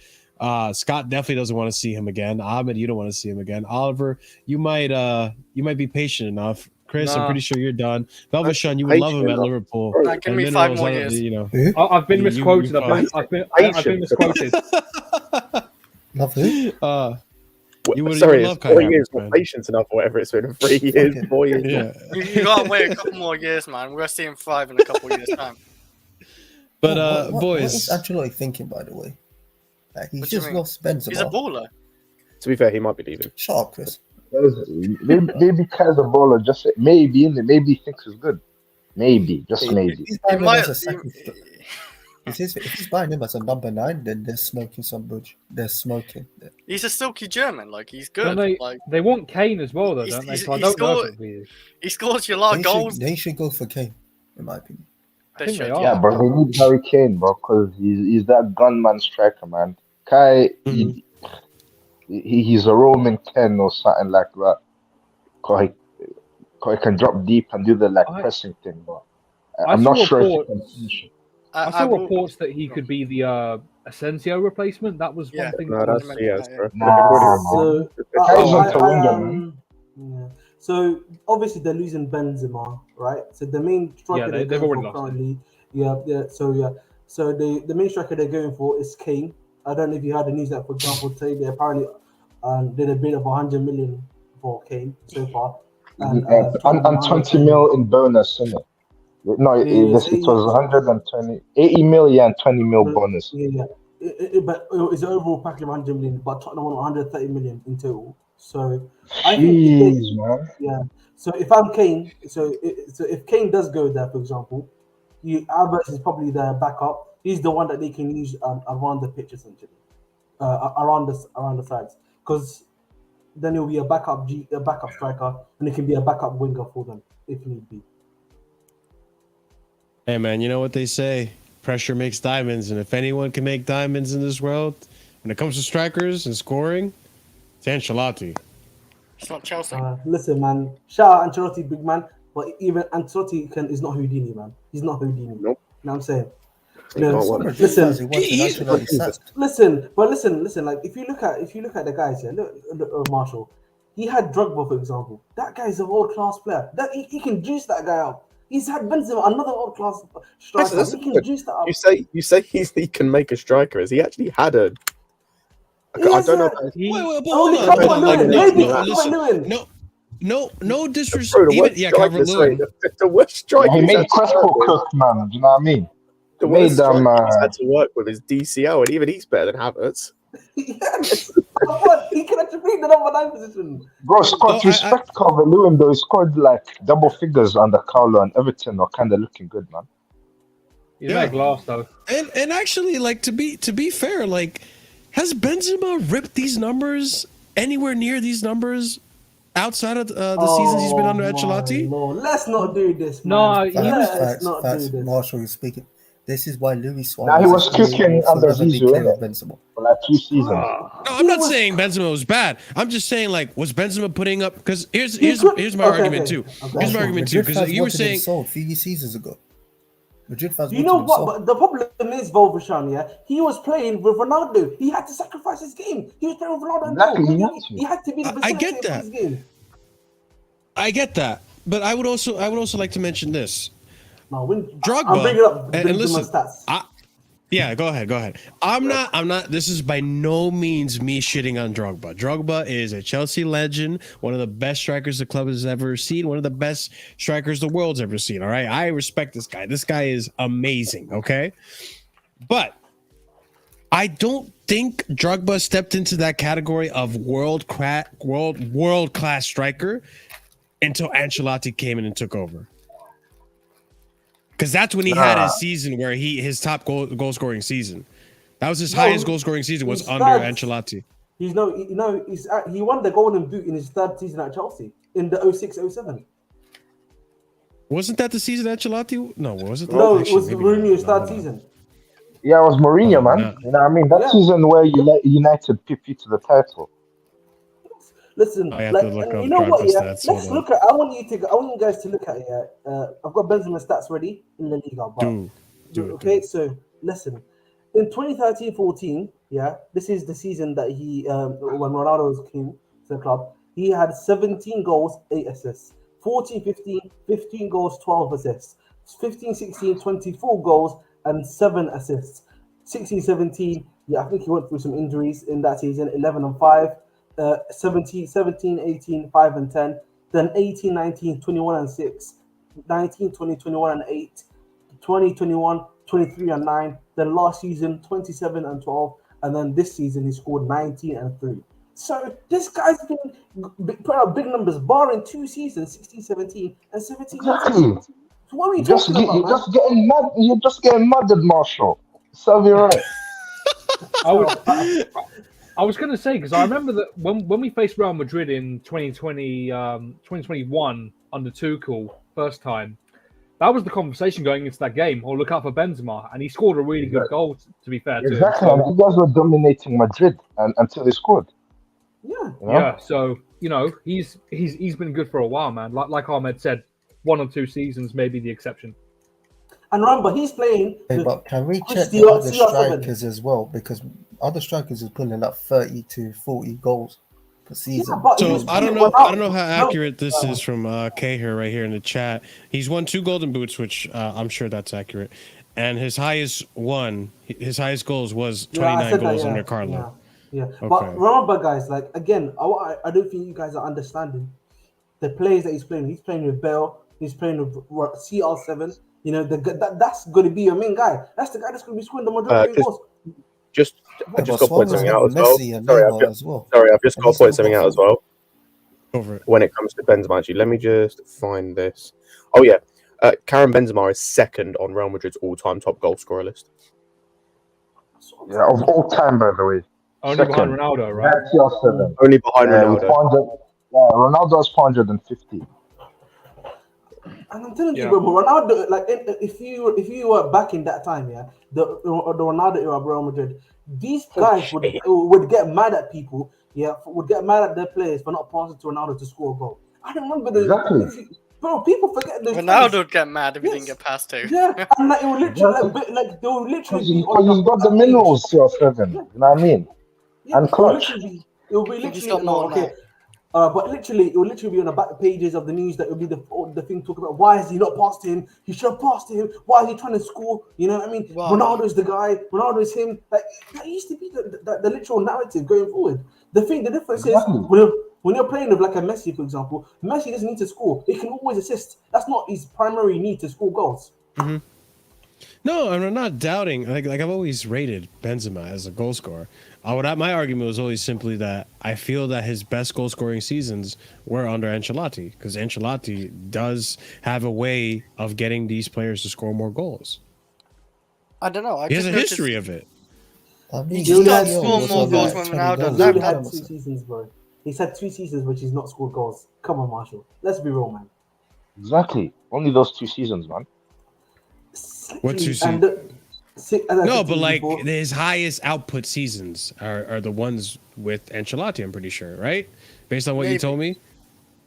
Scott definitely doesn't want to see him again. Ahmed, you don't want to see him again. Oliver, you might be patient enough. Chris, I'm pretty sure you're done. Belvashon, you would love him at Liverpool. Give me 5 more years. I've been misquoted. I've been misquoted. Love who? You would Sorry, love it's 4 Kai years, Havertz, not patience enough, or whatever it's been. 3 years, 4 years. Yeah. You gotta wait a couple more years, man. We're gonna see him 5 in a couple years time. But what boys, is Ancelotti thinking, by the way? Like, he's What do you just mean? lost Benzema. He's a baller. To be fair, he might be leaving. Shut up, Chris. Maybe Caicedo just maybe in it. Maybe he thinks it's good. Maybe, just maybe. He's buying him might- as a second. If he's buying him as a number 9, then they're smoking some budge. They're smoking. He's a silky German. Like, he's good. Don't they, Like, they want Kane as well, though, He's- don't they? he's- So I he's don't know got- if it'll be. he scores you a lot of goals. They should go for Kane, in my opinion. I think they should, are. Yeah, bro, they need Harry Kane, bro, because he's that gunman striker, man. Kai, he's a Roman 10 or something like that. Cause he can drop deep and do the pressing thing, but I'm not sure if he can finish it. I saw reports that he could be the Asensio replacement. That was one thing. No, that's yes, bro. So obviously they're losing Benzema, right? So the main striker they've already lost. currently, So the main striker they're going for is Kane. I don't know if you heard the news that, for example, today they apparently did a bid of 100 million for Kane so far. And, and 20 mil in bonus, isn't it? No, it was 120, 80 million and 20 mil bonus. Yeah. But it's an overall package of 100 million, but Tottenham want 130 million in total. So I think, man. Yeah. So if I'm Kane, so if Kane does go there, for example, Havertz is probably their backup. He's the one that they can use around the pitch, essentially, around the sides, because then he'll be a backup striker, and it can be a backup winger for them if need be. Hey man, you know what they say? Pressure makes diamonds, and if anyone can make diamonds in this world, when it comes to strikers and scoring, it's Ancelotti. It's not Chelsea. Listen, man. Shout out Ancelotti, big man. But even Ancelotti is not Houdini, man. He's not Houdini. Nope. You know what I'm saying? Listen. Like if you look at the guys here, look Marshall. He had Drogba, for example. That guy is a world class player. That he can juice that guy up. He's had Benzema, another world class striker. He can juice that up. You say he can make a striker. Has he actually had a? I don't know. No disrespect. Calvert-Lewin. The worst striker. He made Crespo cook, man. Do you know what I mean? The worst striker he's had to work with is DCL, and even he's better than Havertz. Yes. He can actually play the number 9 position. Bro, Scott, respect Calvert-Lewin though. He scored like double figures under Carlo, and Everton are kind of looking good, man. He's like glass though. And actually, like to be fair, like has Benzema ripped these numbers anywhere near these numbers outside of the seasons he's been under Ancelotti? No, let's not do this. Man. No, facts. Marshall, you're speaking. This is why Luis Suarez. Now he was kicking under Zizou for like 2 seasons. No, I'm not saying Benzema was bad. I'm just saying, like, was Benzema putting up? Because here's my argument too. Here's my argument too. Because you were saying sold 3 seasons ago. Madrid fans. You know what? But the problem is Volvashan. Yeah, he was playing with Ronaldo. He had to sacrifice his game. He was playing with Ronaldo. Exactly. He had to be the I get that. His game. I get that, but I would also like to mention this. No, when Drogba, I'm bringing up and listen, stats. Yeah, go ahead. I'm not. This is by no means me shitting on Drogba. Drogba is a Chelsea legend, one of the best strikers the club has ever seen, one of the best strikers the world's ever seen. All right, I respect this guy. This guy is amazing. Okay, but I don't think Drogba stepped into that category of world class striker until Ancelotti came in and took over. Because that's when he had his season where his top goal scoring season. That was his highest goal scoring season was under Ancelotti. He won the Golden Boot in his 3rd season at Chelsea in the 06-07. Wasn't that the season Ancelotti? No, was it? No, it was Mourinho's 3rd season. Yeah, it was Mourinho, man. No. You know what I mean? That season where United PP to the title. Listen, you know what? Yeah, let's look at. I want you guys to look at it. I've got Benzema stats ready in La Liga. Okay, so listen. In 2013-14, yeah, this is the season that he when Ronaldo came to the club. He had 17 goals, 8 assists. 14-15, 15 goals, 12 assists. 15-16, 24 goals and 7 assists. 16-17, yeah, I think he went through some injuries in that season. 11-5. 17-18, 5 and 10, then 18-19, 21 and 6, 19-20, 21 and 8, 20-21, 23 and 9, then last season 27 and 12, and then this season he scored 19 and 3. So this guy's been putting out big numbers, barring 2 seasons, 16-17 and 17-18. Exactly. So what are we talking about, You're just getting mad. You're just getting mad at Marshall. Serve you right. I was going to say, because I remember that when we faced Real Madrid in 2021 under Tuchel first time, that was the conversation going into that game. Or look out for Benzema, and he scored a really good goal. To be fair, exactly. To him. You guys were dominating Madrid until they scored. Yeah. You know? Yeah. So he's been good for a while, man. Like Ahmed said, 1 or 2 seasons may be the exception. And remember, he's playing. But can we check the other strikers as well? Because other strikers are pulling up 30 to 40 goals per season. Yeah, so I don't know how accurate this is from K here right here in the chat. He's won 2 Golden Boots, which I'm sure that's accurate. and his highest goals was 29 goals under Carlo. Yeah. Okay. But remember, guys, like again, I don't think you guys are understanding the players that he's playing. He's playing with Bell. He's playing with CR7. You know, that's going to be your main guy. That's the guy that's going to be scoring the majority of goals. I just got to point something out as well. Sorry, I've just got to point something out as well. Over it. When it comes to Benzema, actually, let me just find this. Oh yeah, Karim Benzema is second on Real Madrid's all-time top goal scorer list. Yeah, of all time, by the way. Only behind Ronaldo, right? CR7. Only behind Ronaldo. Ronaldo's 450. And I'm telling you, bro, Ronaldo, like if you were back in that time, the Ronaldo era of Real Madrid, these guys would get mad at people, would get mad at their players for not passing to Ronaldo to score a goal. I remember bro, people forget those. Ronaldo would get mad if he didn't get past to. Yeah, and like it would literally, like they would literally be because he's got the minerals, CR7. You know what I mean? And clutch. It will be literally but literally, it will literally be on the back pages of the news. That will be the thing talking about why is he not passed him? He should have passed him. Why is he trying to score? You know what I mean? Wow. Ronaldo is the guy. Ronaldo is him. Like that used to be the literal narrative going forward. The difference is when you're playing with like a Messi, for example, Messi doesn't need to score. He can always assist. That's not his primary need to score goals. Mm-hmm. No, I'm not doubting. Like I've always rated Benzema as a goal scorer. My argument was always simply that I feel that his best goal scoring seasons were under Ancelotti, because Ancelotti does have a way of getting these players to score more goals. I don't know. He has a history of it. He just got to score more goals when Ronaldo. He had 2 seasons, bro. He's had 2 seasons which he's not scored goals. Come on, Marshall. Let's be real, man. Exactly. Only those 2 seasons, man. What 2 seasons? No, but like his highest output seasons are the ones with Ancelotti, I'm pretty sure, right? Based on what you told me.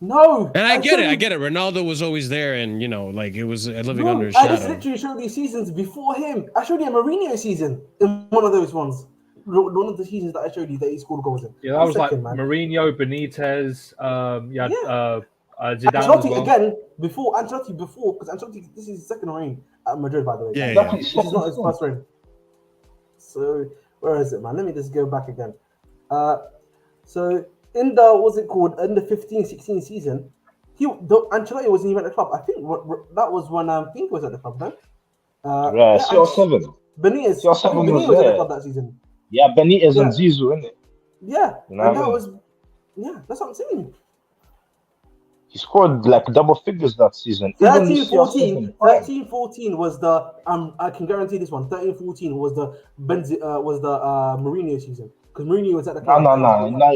No, and I get it. Ronaldo was always there, and you know, like it was living under his shadow. I just literally showed you seasons before him. I showed you a Mourinho season in one of those ones. One of the seasons that I showed you that he scored goals in. Yeah, that was like Mourinho, Benitez. Zidane Ancelotti as well. again before because Ancelotti, this is his second reign at Madrid, by the way. Yeah. This is not his first reign. So where is it, man? Let me just go back again. So in the in the 15-16 season, Ancelotti wasn't even at the club. I think that was when Pink was at the club, no? CR7. Benitez was at the club that season. Yeah, Benitez and Zizou, innit? Yeah, you know that's what I'm saying. He scored like double figures that season. 13-14 was the I can guarantee this one. 13-14 was the Mourinho season, because Mourinho was at the club. No.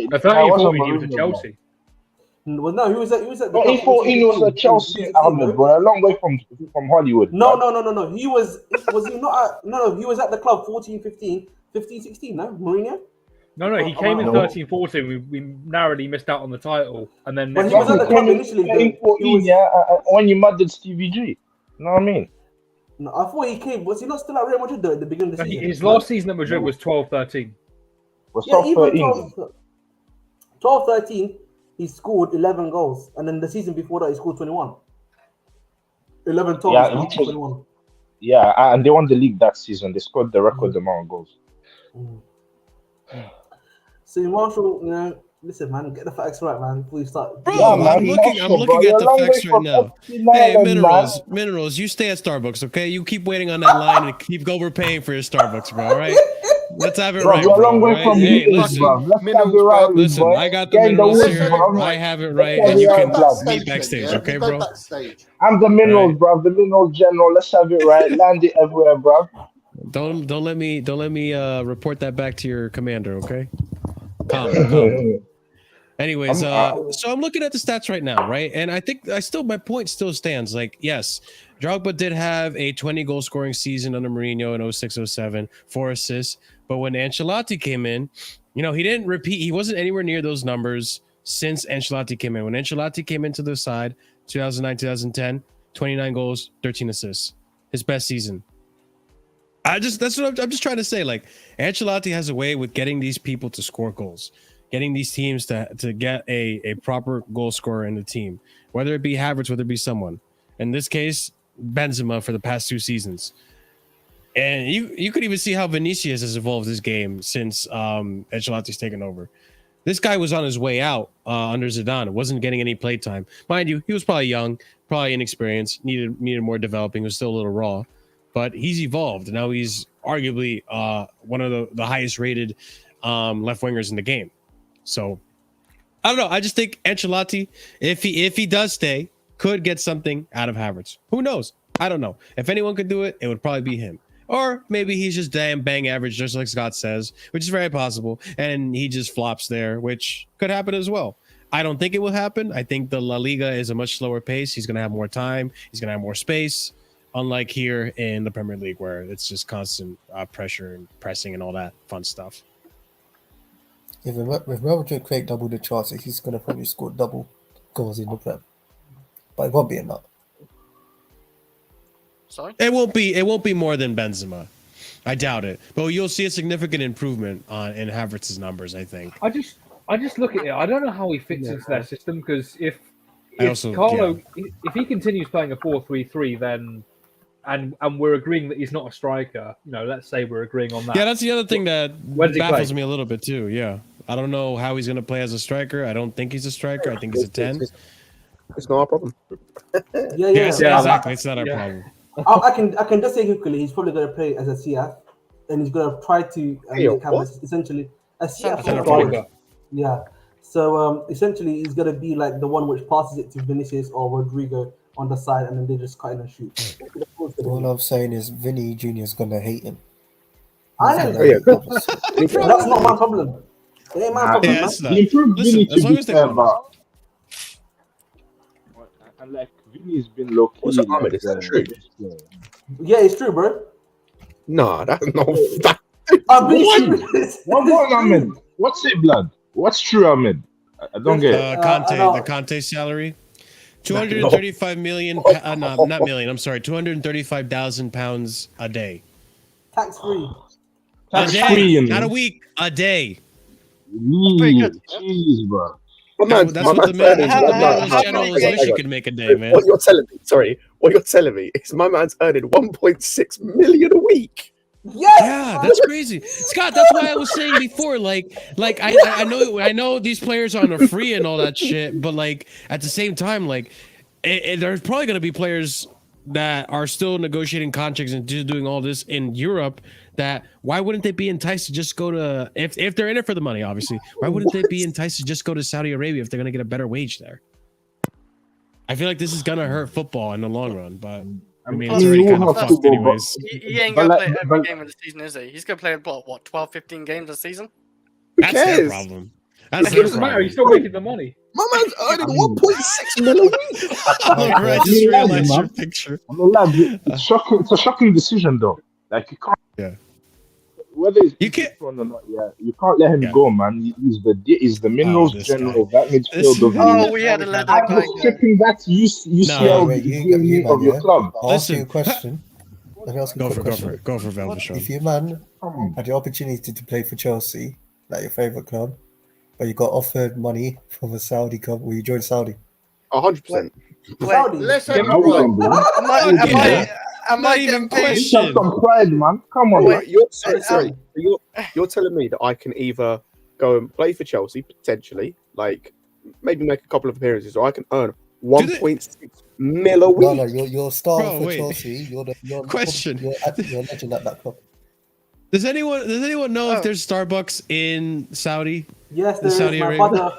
13-14 he was at Chelsea. Well, no, he was at the 13-14 was at Chelsea, Ahmed, but a long way from Hollywood. No. He was he not? He was at the club 14-15, 15-16. No, Mourinho. No, he came in 13-14. We narrowly missed out on the title, and then he was at the club initially. 13-14, when you murdered Stevie G. You know what I mean? No, I thought he came. Was he not still at Real Madrid though at the beginning of the season? His last season at Madrid was 12-13. Was 12-13? 12-13. He scored 11 goals, and then the season before that he scored 21. 11 times. 21. Yeah, and they won the league that season. They scored the record amount of goals. So Marshall, listen, man, get the facts right, man. Before you start. Bro, I'm looking at the facts right now. Hey, minerals, you stay at Starbucks, okay? You keep waiting on that line and keep overpaying for your Starbucks, bro. All right? Let's have it right, bro. You're a long way from listen, listen, I got the minerals here. I have it right, and you can meet backstage, okay, bro? I'm the minerals, bro. The minerals general. Let's have it right. Land it everywhere, bro. Don't let me report that back to your commander, okay? Calm. Anyways, so I'm looking at the stats right now, right? And I think my point still stands. Like, yes, Drogba did have a 20 goal scoring season under Mourinho in 06-07, 4 assists. But when Ancelotti came in, he didn't repeat. He wasn't anywhere near those numbers since Ancelotti came in. When Ancelotti came into the side, 2009-2010, 29 goals, 13 assists. His best season. That's what I'm just trying to say. Like, Ancelotti has a way with getting these people to score goals, getting these teams to get a proper goal scorer in the team, whether it be Havertz, whether it be someone. In this case, Benzema for the past 2 seasons. And you could even see how Vinicius has evolved his game since Ancelotti's taken over. This guy was on his way out under Zidane. Wasn't getting any play time. Mind you, he was probably young, probably inexperienced, needed more developing, was still a little raw. But he's evolved. Now he's arguably one of the highest rated left wingers in the game. So I don't know. I just think Ancelotti, if he does stay, could get something out of Havertz. Who knows? I don't know. If anyone could do it, it would probably be him. Or maybe he's just damn bang average, just like Scott says, which is very possible. And he just flops there, which could happen as well. I don't think it will happen. I think the La Liga is a much slower pace. He's going to have more time. He's going to have more space. Unlike here in the Premier League, where it's just constant pressure and pressing and all that fun stuff. If Real Madrid create double the chances, he's going to probably score double goals in the Prem. But it won't be enough. Sorry? It won't be more than Benzema. I doubt it. But you'll see a significant improvement in Havertz's numbers, I think. I just look at it. I don't know how he fits into their system, because if he continues playing a 4-3-3, then and we're agreeing that he's not a striker, let's say we're agreeing on that. Yeah, that's the other thing that baffles me a little bit too. Yeah, I don't know how he's going to play as a striker. I don't think he's a striker. I think he's a 10. It's not our problem. Yeah, exactly. It's not our problem. I can just say quickly, he's probably going to play as a CF, and he's going to try to have essentially a CF. Yeah. So essentially, he's going to be like the one which passes it to Vinicius or Rodrigo on the side, and then they just cut in and shoot. All I'm saying is Vinny Jr. is going to hate him. I know. That's not my problem. It ain't my problem. Yeah, he improved Vinny to be fair, but and like Vinny's been low key. What's Ahmed? Is that true? Yeah, it's true, bro. No, that's not. One more, Ahmed. What's it, blood? What's true, Ahmed? I don't get it. The Conte salary. 235 million, not million, I'm sorry, 235,000 pounds a day. Tax free. A day, not a week, a day. Jeez, bro. That's what the Ahmeds Channel is wish you could make a day, man. What you're telling me is my man's earning 1.6 million a week. Yes! Yeah, that's crazy, Scott. That's why I was saying before, I know these players are on a free and all that shit, but at the same time, there's probably gonna be players that are still negotiating contracts and just doing all this in Europe. That why wouldn't they be enticed to just go to if they're in it for the money? Obviously, why wouldn't they be enticed to just go to Saudi Arabia if they're gonna get a better wage there? I feel like this is gonna hurt football in the long run, but. I mean, it's already kind of fucked anyways. He ain't going to play every game of the season, is he? He's going to play, what, 12, 15 games a season? That's their problem. That's their problem. He's still making the money. My man's earning 1.6 million a week. I just realized your picture. It's a shocking decision, though. You can't... Yeah. Whether it's or not, you can't let him go, man. He's the minerals general. That midfield we had to let that guy go. Stripping that UCL of your club. I'll ask you a question. Go for Velvet. If your man had the opportunity to play for Chelsea, like your favourite club, but you got offered money from a Saudi club, will you join Saudi? 100%. Let's Am I even paid? Some pride, man. Come on. Wait, you're telling me that I can either go and play for Chelsea potentially, maybe make a couple of appearances, or I can earn 1.6 mil a week. No, you're starting for Chelsea. You're question. You're legend at that club. Does anyone know if there's Starbucks in Saudi? Yes, there is. Saudi My Arabia?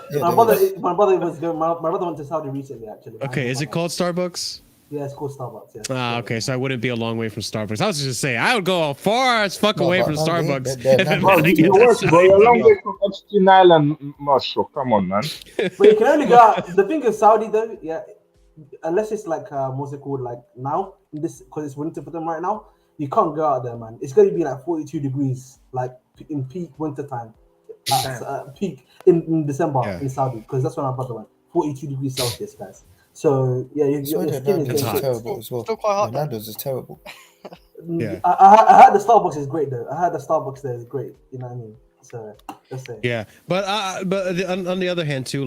brother went to Saudi recently, actually. Okay, is it called Starbucks? Yeah, it's called Starbucks. Yes. Okay, so I wouldn't be a long way from Starbucks. I was just saying, I would go far as fuck away from Starbucks. You're a long way from Epstein Island, Marshall. Come on, man. But you can only go out. The thing is, Saudi though, unless it's what's it called, now because it's winter for them right now, you can't go out there, man. It's going to be 42 degrees, in peak winter time, peak in December in Saudi, because that's when our brother went. 42 degrees Celsius, guys. So your skin is terrible as well. Still quite hot. Nando's is terrible. Yeah, I heard the Starbucks is great though. I heard the Starbucks there is great. You know what I mean? So that's it. Yeah, but on the other hand too,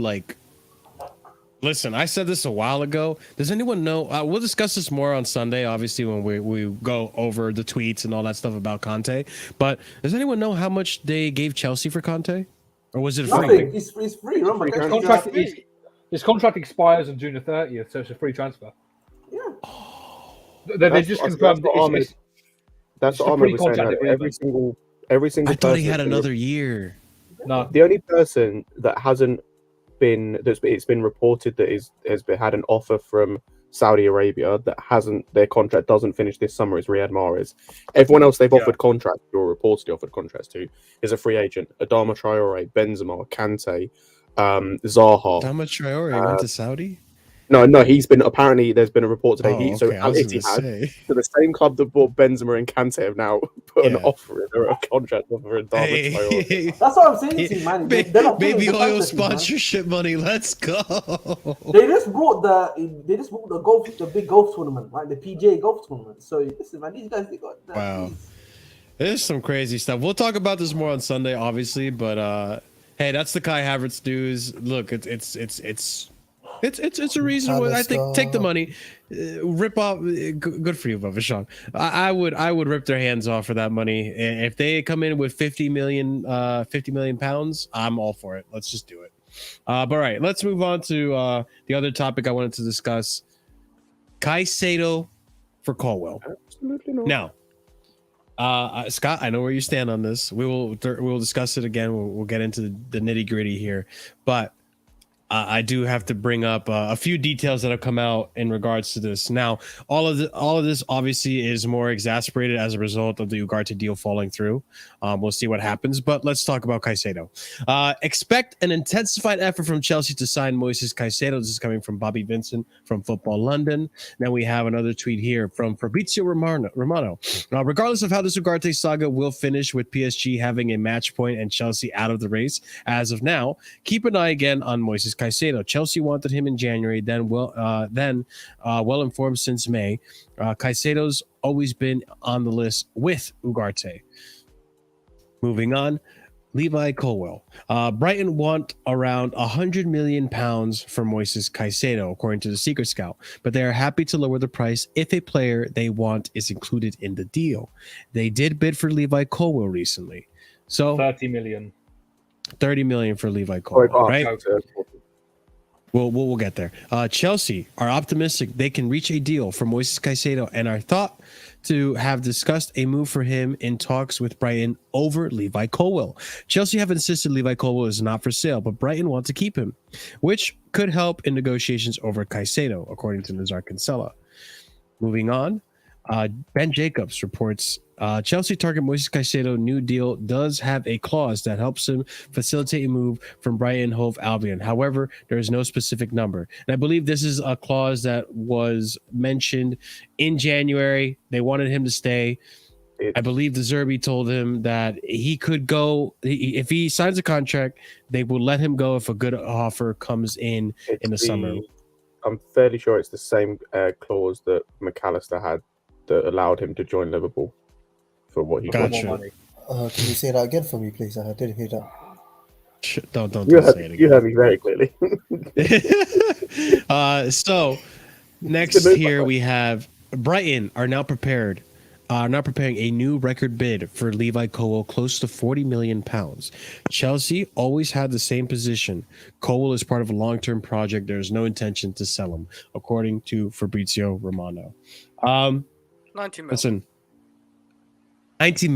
Listen, I said this a while ago. Does anyone know? We'll discuss this more on Sunday, obviously, when we go over the tweets and all that stuff about Conte. But does anyone know how much they gave Chelsea for Conte? Or was it free? Nothing. It's free. Remember, his contract expires on June the 30th, so it's a free transfer. Yeah. They just confirmed that's what Ahmed was saying. Every single. I thought he had another year. No, the only person that hasn't been it's been reported that has had an offer from Saudi Arabia that their contract doesn't finish this summer is Riyad Mahrez. Everyone else they've offered contracts or reportedly offered contracts to is a free agent. Adama Traore, Benzema, Kante, Zaha. Adama Traore went to Saudi? No, he's been apparently. There's been a report today. So Al Ittihad, so the same club that bought Benzema and Kante have now put an offer in, or a contract offer in. That's what I'm saying to you, man. Baby oil sponsorship money. Let's go. They just bought the big golf tournament, right? The PGA golf tournament. So listen, man, these guys they got. Wow, there's some crazy stuff. We'll talk about this more on Sunday, obviously. But hey, that's the Kai Havertz news. Look, it's a reason why I think take the money, rip off. Good for you, Vishal. I would rip their hands off for that money. If they come in with 50 million pounds, I'm all for it. Let's just do it. But all right, let's move on to the other topic I wanted to discuss. Caicedo for Colwill. Absolutely not. Now, Scott, I know where you stand on this. We will discuss it again. We'll get into the nitty gritty here, but. I do have to bring up a few details that have come out in regards to this. Now, all of this obviously is more exasperated as a result of the Ugarte deal falling through. We'll see what happens, but let's talk about Caicedo. Expect an intensified effort from Chelsea to sign Moises Caicedo. This is coming from Bobby Vincent from Football London. Now we have another tweet here from Fabrizio Romano. Regardless of how this Ugarte saga will finish with PSG having a match point and Chelsea out of the race, as of now, keep an eye again on Moises Caicedo. Chelsea wanted him in January, then well informed since May. Caicedo's always been on the list with Ugarte. Moving on, Levi Colwill. Brighton want around £100 million for Moises Caicedo, according to the Secret Scout, but they are happy to lower the price if a player they want is included in the deal. They did bid for Levi Colwill recently, so 30 million. 30 million for Levi Colwill, right? We'll get there. Chelsea are optimistic they can reach a deal for Moises Caicedo and are thought to have discussed a move for him in talks with Brighton over Levi Colwill. Chelsea have insisted Levi Colwill is not for sale, but Brighton want to keep him, which could help in negotiations over Caicedo, according to Nazar Kinsella. Moving on, Ben Jacobs reports Chelsea target Moises Caicedo new deal does have a clause that helps him facilitate a move from Brighton Hove Albion. However, there is no specific number. And I believe this is a clause that was mentioned in January. They wanted him to stay. I believe the Zerbi told him that he could go. If he signs a contract, they will let him go if a good offer comes in the summer. I'm fairly sure it's the same clause that McAllister had that allowed him to join Liverpool. For what he got. Can you say that again for me, please? I didn't hear that. Don't say it again. You heard me very clearly. So next here we have Brighton are now preparing a new record bid for Levi Colwill close to £40 million. Chelsea always had the same position. Colwill is part of a long-term project. There is no intention to sell him, according to Fabrizio Romano. 90 mil. Listen. 90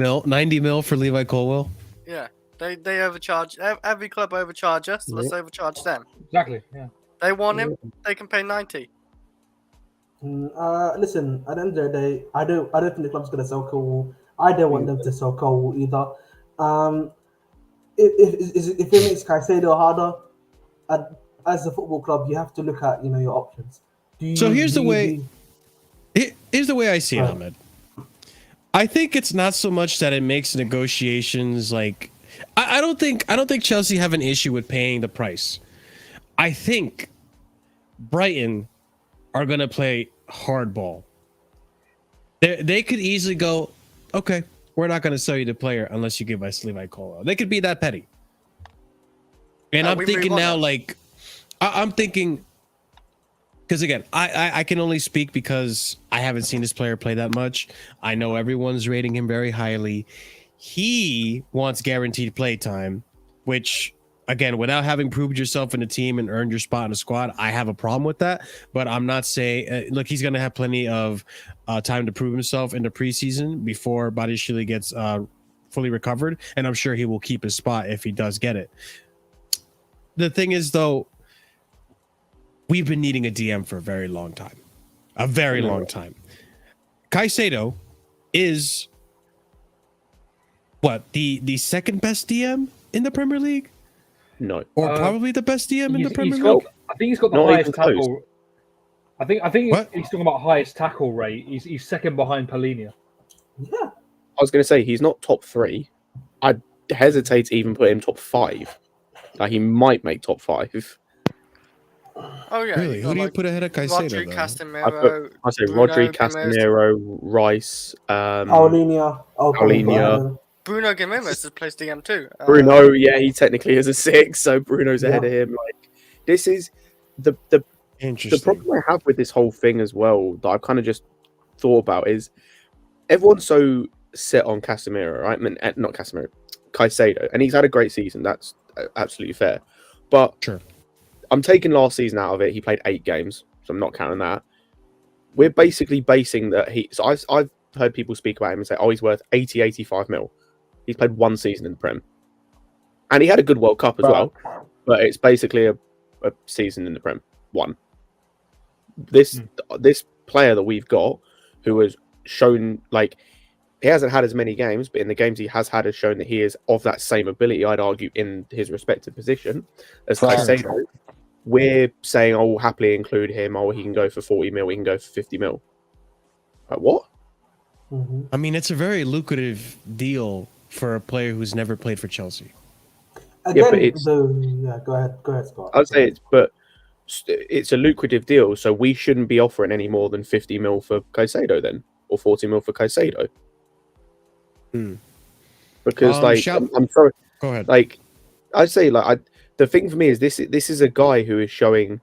mil for Levi Colwill. Yeah, they overcharge. Every club overcharge us. Let's overcharge them. Exactly. Yeah. They want him. They can pay 90. Listen. At the end of the day, I don't think the club's gonna sell Colwill. I don't want them to sell Colwill either. If it makes Caicedo harder, as a football club, you have to look at your options. Here's the way I see it, Ahmed. I think it's not so much that it makes negotiations like I don't think Chelsea have an issue with paying the price. I think Brighton are going to play hardball. They could easily go, okay, we're not going to sell you the player unless you give us Levi Colwill. They could be that petty. And I'm thinking now, like, I'm thinking because again, I can only speak because I haven't seen this player play that much. I know everyone's rating him very highly. He wants guaranteed play time, which again, without having proved yourself in a team and earned your spot in a squad, I have a problem with that. But I'm not saying look, he's gonna have plenty of time to prove himself in the preseason before Badiashile gets fully recovered, and I'm sure he will keep his spot if he does get it. The thing is, though, we've been needing a DM for a very long time. A very long time. Caicedo is what, the second best DM in the Premier League? No. Or probably the best DM in the Premier League? I think he's got the Not highest even close. tackle. I think What? he's talking about highest tackle rate. He's second behind Polinia. Yeah. I was going to say he's not top 3. I'd hesitate to even put him top 5. Like, he might make top 5. Oh yeah. Really? Who do you put ahead of Caicedo, Rodri, though? Casemiro, I say Bruno Rodri, Gomez. Casemiro, Rice, Paulinho. Paulinho. Bruno Gomez has placed DM too. Bruno. Yeah, he technically is a 6, so Bruno's ahead of him. Like, this is the Interesting. problem I have with this whole thing as well that I've kind of just thought about is everyone's so set on Casemiro, right? I mean, not Casemiro, Caicedo, and he's had a great season. That's absolutely fair. But Sure. I'm taking last season out of it. He played 8 games, so I'm not counting that. We're basically basing that he. So I've heard people speak about him and say, "Oh, he's worth 80, 85 mil." He's played 1 season in the Prem, and he had a good World Cup as well. But it's basically a season in the Prem. 1. This player that we've got, who has shown, like, he hasn't had as many games, but in the games he has had, has shown that he is of that same ability, I'd argue, in his respective position as Caicedo. We're saying, oh, we'll happily include him. Oh, he can go for 40 mil. He can go for 50 mil. Like, what? I mean, it's a very lucrative deal for a player who's never played for Chelsea. Again, but it's- go ahead, Scott. I'd say it's a lucrative deal, so we shouldn't be offering any more than 50 mil for Caicedo then, or 40 mil for Caicedo. Because I'm sorry. Go ahead. Like, I'd say, like, the thing for me is this is a guy who is showing,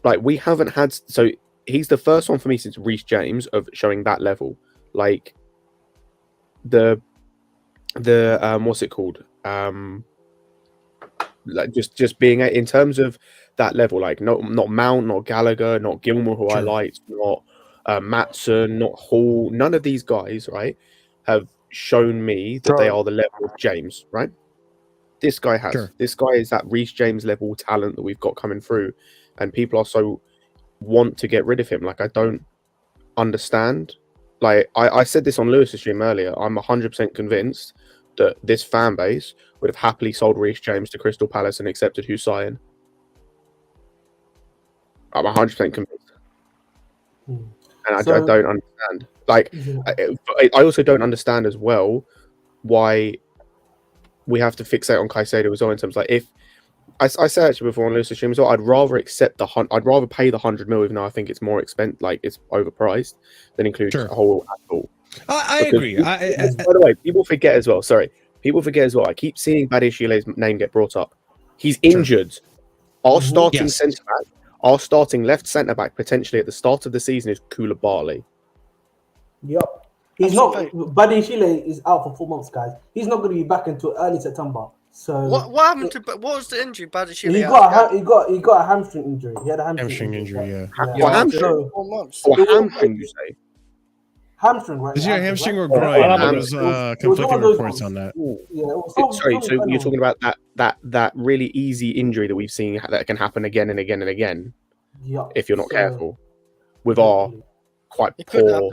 like, we haven't had, so he's the first one for me since Reece James of showing that level. Like, the what's it called? Like, just being in terms of that level, like, not Mount, not Gallagher, not Gilmour, who I liked, not Maatson, not Hall. None of these guys, right, have shown me that they are the level of James, right? This guy has. Sure. This guy is that Reece James level talent that we've got coming through, and people are so want to get rid of him. Like, I don't understand. Like, I said this on Lewis's stream earlier. I'm 100% convinced that this fan base would have happily sold Reece James to Crystal Palace and accepted Hussein. I'm 100% convinced. And I don't understand. Like, I also don't understand as well why we have to fixate on Caicedo as well, in terms of, like, if I said actually before on Lewis's stream as well, I'd rather accept I'd rather pay the 100 mil, even though I think it's more expensive, like, it's overpriced, than include a whole Apple. I agree. By the way, people forget as well. Sorry, people forget as well. I keep seeing Badiashile's name get brought up. He's injured. Our starting centre back, our starting left centre back, potentially at the start of the season, is Koulibaly. Yep. He's not. Badiashile is out for 4 months, guys. He's not going to be back until early September. So what happened to? What was the injury? Badiashile. He got a hamstring injury. He had a hamstring injury. Hamstring. 4 months. Or hamstring, you say? Hamstring, right? Is he a hamstring or groin? There was conflicting reports on that. Sorry, so you're talking about that really easy injury that we've seen that can happen again and again and again, if you're not careful, with our quite poor.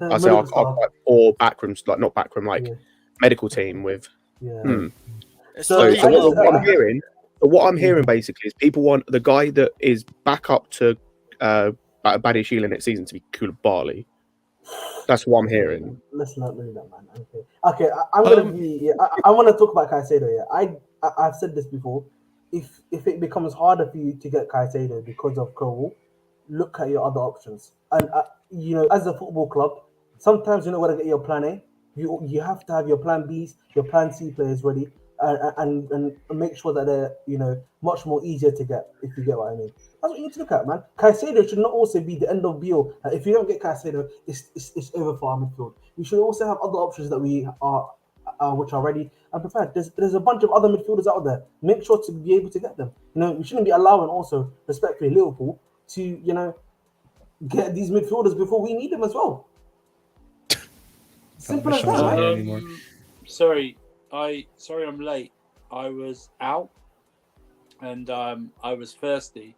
I say our quite poor backroom, like not backroom, like medical team with. So what I'm hearing basically is people want the guy that is back up to Badiashile next season to be Koulibaly. That's what I'm hearing. Let's not do that, man. Okay. I'm gonna be. I want to talk about Caicedo. Yeah, I've said this before. If it becomes harder for you to get Caicedo because of Colwill, look at your other options. And as a football club, sometimes you're not going to get your plan A. You have to have your plan Bs, your plan C players ready and make sure that they're much more easier to get, if you get what I mean. That's what you need to look at, man. Caicedo should not also be the end of be all. If you don't get Caicedo, it's over for our midfield. We should also have other options that we are which are ready and prepared. There's a bunch of other midfielders out there. Make sure to be able to get them. We shouldn't be allowing also, respectfully, Liverpool to get these midfielders before we need them as well. Simple as that, man. Sorry, I'm late. I was out and I was thirsty,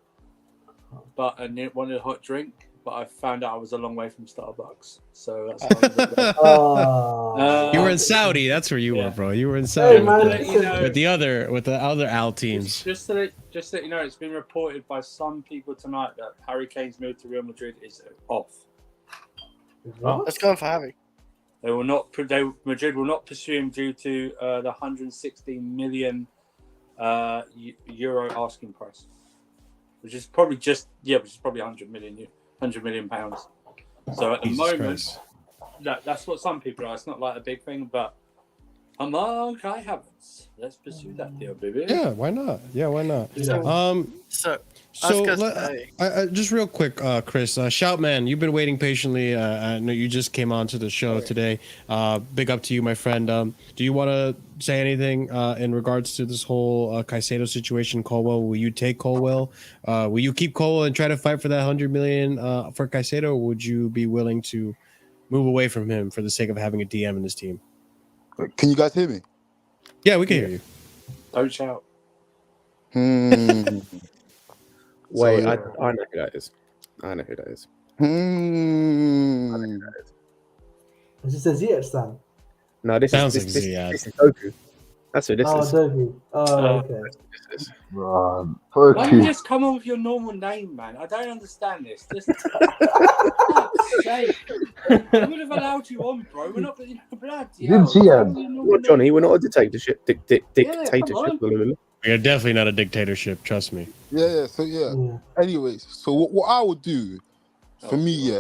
but I wanted a hot drink. But I found out I was a long way from Starbucks, so that's you were in Saudi. That's where you were, bro. You were in Saudi with the other Al teams. Just so that you know, it's been reported by some people tonight that Harry Kane's move to Real Madrid is off. Let's go for Harry. Madrid will not pursue him due to the 160 million euro asking price, which is probably probably 100 million pounds. So at the moment, that's what some people are. It's not like a big thing, but among Kai Havertz, let's pursue that deal, baby. Yeah, why not? Just real quick, Chris, Shoutman, you've been waiting patiently. I know you just came on to the show today. Big up to you, my friend. Do you want to say anything in regards to this whole Caicedo situation, Colwill? Will you take Colwill? Will you keep Colwill and try to fight for that 100 million for Caicedo, or would you be willing to move away from him for the sake of having a DM in this team? Can you guys hear me? Yeah, we can hear you. Don't shout. Wait, I know who that is. I know who that is. Is this a Ziyech stand? No, this sounds is like Ziyech. This is Doku. That's who this is. Doku. Okay. Why don't you just come on with your normal name, man? I don't understand this. Just I would have allowed you on, bro. We're not blood. What, Johnny? We're not a dictatorship. Dictatorship. We are definitely not a dictatorship. Trust me. Yeah. Anyways, so what I would do for me,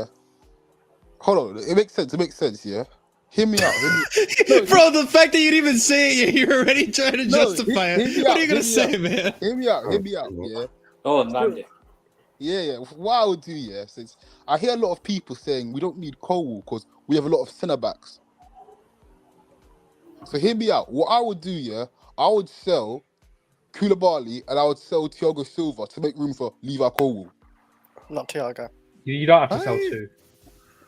hold on. It makes sense. Yeah. Hear me out. Bro, the fact that you didn't even say it, you're already trying to justify it. What are you going to say, man? Hear me out, yeah. Oh, no. Yeah. What I would do, since I hear a lot of people saying we don't need Colwill because we have a lot of centre-backs. So hear me out. What I would do, I would sell Koulibaly and I would sell Thiago Silva to make room for Levi Colwill. Not Thiago. You don't have to sell two.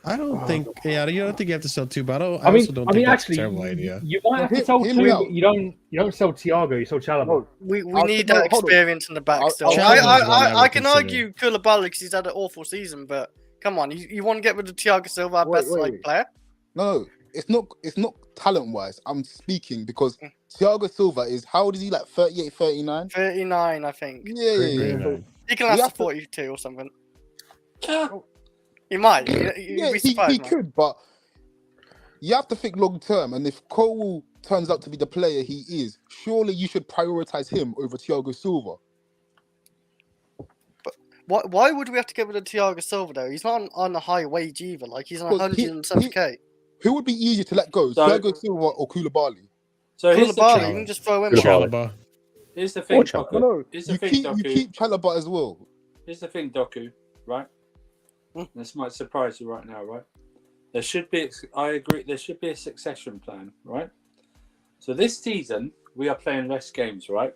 I don't think. Yeah, you don't think you have to sell two, but I mean, also don't think that's a terrible idea. You might have to sell two, but you don't sell Thiago. You sell Chalobah. We need that experience in the back still. I can argue Koulibaly because he's had an awful season, but come on, you want to get rid of Thiago Silva, our best player? No, it's not talent wise. I'm speaking because Thiago Silva is, how old is he? Like 38, 39? 39, I think. Yeah. He can last to 42 or something. He might. He could, but you have to think long term. And if Colwill turns out to be the player he is, surely you should prioritize him over Thiago Silva. But why would we have to get rid of Thiago Silva though? He's not on a high wage either. Like he's on 170k. Who would be easier to let go, Thiago Silva or Koulibaly? So Koulibaly, you can just throw him. Chalobah. Here's the thing, Doku. You keep Chalobah as well. Here's the thing, Doku, right? This might surprise you right now, right? There should be, I agree, there should be a succession plan, right? So this season, we are playing less games, right?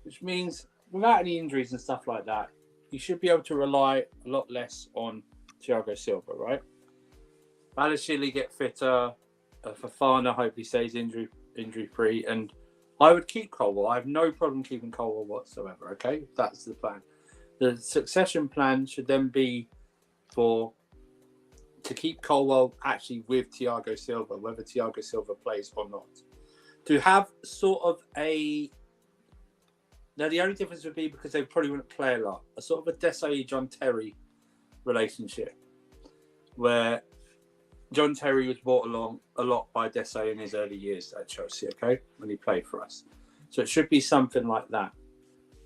Which means without any injuries and stuff like that, you should be able to rely a lot less on Thiago Silva, right? Balotelli get fitter, Fofana hopefully stays injury-free, and I would keep Colwill. I have no problem keeping Colwill whatsoever, okay? That's the plan. The succession plan should then be to keep Colwill actually with Thiago Silva, whether Thiago Silva plays or not. To have sort of now the only difference would be because they probably wouldn't play a lot, a sort of a Desai John Terry relationship, where John Terry was brought along a lot by Desai in his early years at Chelsea, okay, when he played for us. So it should be something like that.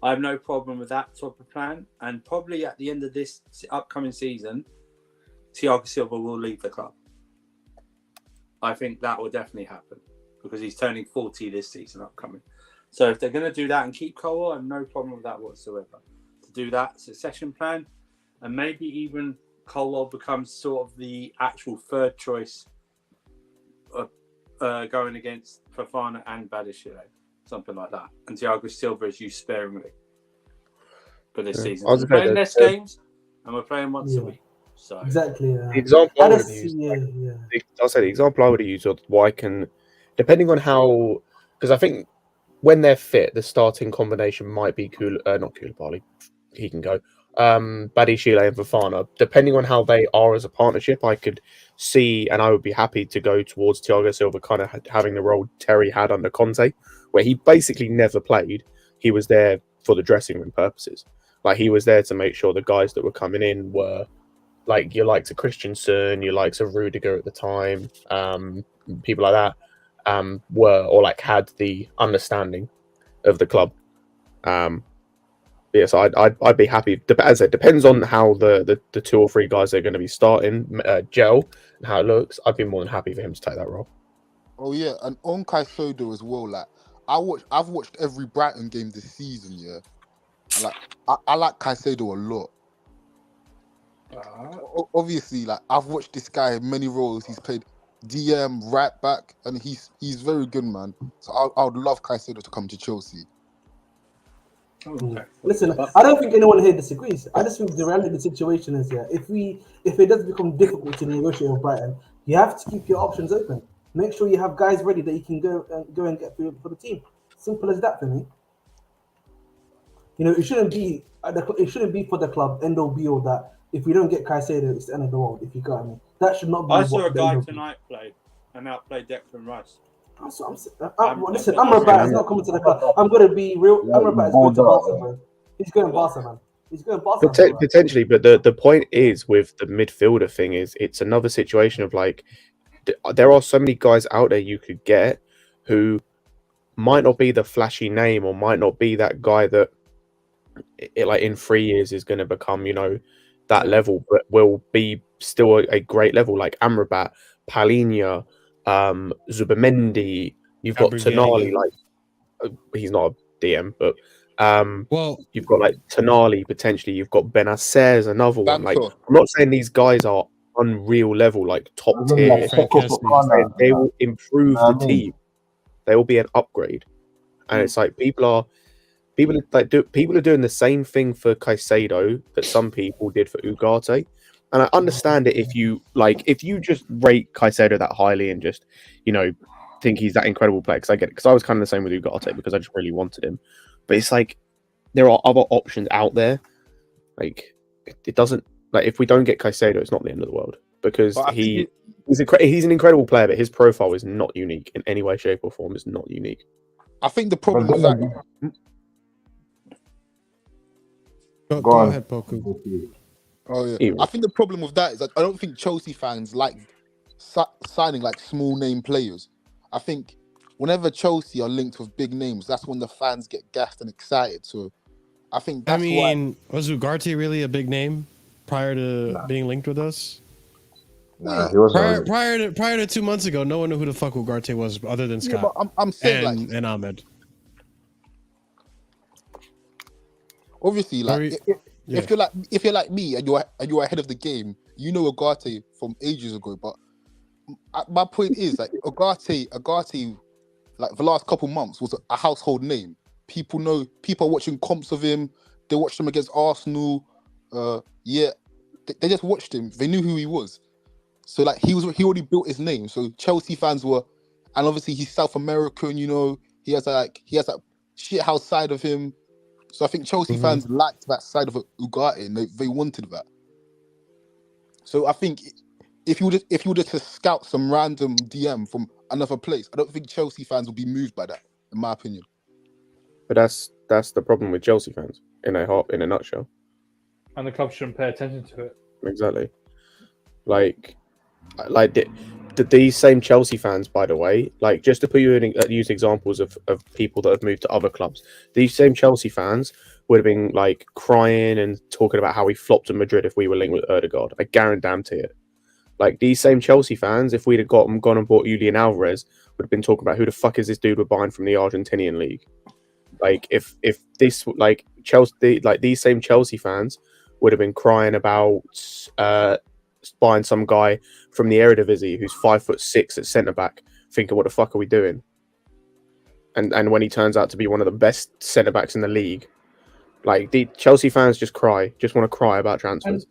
I have no problem with that sort of plan. And probably at the end of this upcoming season, Thiago Silva will leave the club. I think that will definitely happen because he's turning 40 this season upcoming. So if they're going to do that and keep Colwill, I have no problem with that whatsoever. To do that succession plan, and maybe even Colwill becomes sort of the actual third choice going against Fofana and Badiashile, something like that. And Thiago Silva is used sparingly for this season. We're playing less games, and we're playing once a week. So exactly. The example I would have used, I'll say the example I would have used of why can, depending on how, because I think when they're fit, the starting combination might be not Koulibaly, he can go, Badiashile and Fofana. Depending on how they are as a partnership, I could see, and I would be happy to go towards Thiago Silva kind of having the role Terry had under Conte, where he basically never played. He was there for the dressing room purposes. Like, he was there to make sure the guys that were coming in were, like, your likes of Christensen, your likes of Rudiger at the time, people like that, were, or like had the understanding of the club. Yeah, so I'd be happy. As I said, depends on how the 2 or 3 guys that are going to be starting gel and how it looks. I'd be more than happy for him to take that role. Oh yeah, and on Caicedo as well. Like, I've watched every Brighton game this season. Yeah, and, like I like Caicedo a lot. Obviously, like, I've watched this guy in many roles. He's played DM, right back, and he's very good, man. So I would love Caicedo to come to Chelsea. Okay. Listen, I don't think anyone here disagrees. I just think the reality of the situation is, if it does become difficult to negotiate with Brighton, you have to keep your options open. Make sure you have guys ready that you can go and get for the team. Simple as that for me. You know, it shouldn't be for the club end all be all that if we don't get Caicedo, it's the end of the world. If you got me, that should not be. I saw a guy tonight play and outplay Declan Rice. Listen, Amrabat is not coming to the club. I'm going to be real. Amrabat is going to Barca, man. He's going Barca, man. He's going Barca. Potentially, but the point is with the midfielder thing is it's another situation of, like, there are so many guys out there you could get who might not be the flashy name or might not be that guy that like in 3 years is going to become, you know, that level, but will be still a great level, like Amrabat, Palhinha, Zubamendi. You've got Tonali, like, he's not a DM, but you've got like Tonali potentially. You've got Benacer, another one. Like, I'm not saying these guys are unreal level, like top tier. They will improve the team. They will be an upgrade, and it's like people are doing the same thing for Caicedo that some people did for Ugarte. And I understand it if you just rate Caicedo that highly and just, you know, think he's that incredible player. Because I get it. Because I was kind of the same with Ugarte because I just really wanted him. But it's like there are other options out there. Like, it doesn't, like, if we don't get Caicedo, it's not the end of the world because he's an incredible player, but his profile is not unique in any way, shape, or form. It's not unique. I think the problem with that. Go ahead, Poku. Oh yeah, I think the problem with that is that I don't think Chelsea fans like signing like small name players. I think whenever Chelsea are linked with big names, that's when the fans get gassed and excited. So I think that's why. Was Ugarte really a big name prior to being linked with us? Nah, he wasn't. Prior to 2 months ago, no one knew who the fuck Ugarte was other than Scott. Yeah, but I'm saying and Ahmed. Obviously, like if you're like me and you're ahead of the game, you know Ugarte from ages ago. But my point is, like, Ugarte, like, the last couple months was a household name. People are watching comps of him. They watched him against Arsenal. They just watched him. They knew who he was. So, like, he already built his name. So Chelsea fans were, and obviously he's South American. You know, he has that shithouse side of him. So I think Chelsea fans liked that side of Ugarte, and they wanted that. So I think if you were to scout some random DM from another place, I don't think Chelsea fans will be moved by that, in my opinion. But that's the problem with Chelsea fans in a nutshell. And the club shouldn't pay attention to it. Exactly. Like these same Chelsea fans, by the way, like, just to put you in, use examples of people that have moved to other clubs. These same Chelsea fans would have been like crying and talking about how we flopped in Madrid if we were linked with Ødegaard. I guarantee it. Like, these same Chelsea fans, if we'd have gone and bought Julian Alvarez, would have been talking about who the fuck is this dude we're buying from the Argentinian league. Like if this like Chelsea, like these same Chelsea fans would have been crying about buying some guy from the Eredivisie who's 5'6" at centre back, thinking, what the fuck are we doing? And when he turns out to be one of the best centre backs in the league, like the Chelsea fans just want to cry about transfers.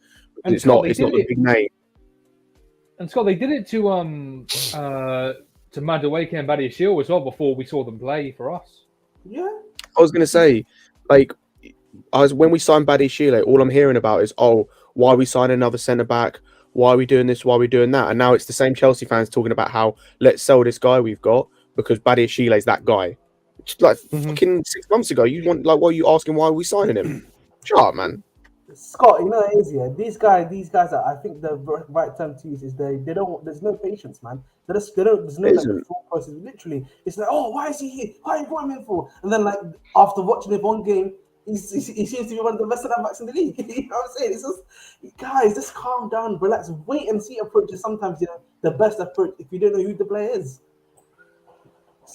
And It's Scott, not a big name. And Scott, they did it to Madueke and Badiashile as well before we saw them play for us. Yeah. I was gonna say, like, when we signed Badiashile, all I'm hearing about is, oh, why are we signing another centre back? Why are we doing this? Why are we doing that? And now it's the same Chelsea fans talking about how let's sell this guy we've got because Badiashile is that guy. Just like fucking 6 months ago, you want, like, what are you asking? Why are we signing him? Shut up, man. Scott, you know, it is, yeah. These guys are, I think the right term to use is they don't. There's no patience, man. There's no like thought process. Literally, it's like, oh, why is he here? Why are you brought him in for? And then like after watching him one game, he seems to be one of the best centre backs in the league. You know what I'm saying? It's just, guys, just calm down, relax, wait and see approach is sometimes, you know, the best approach if you don't know who the player is.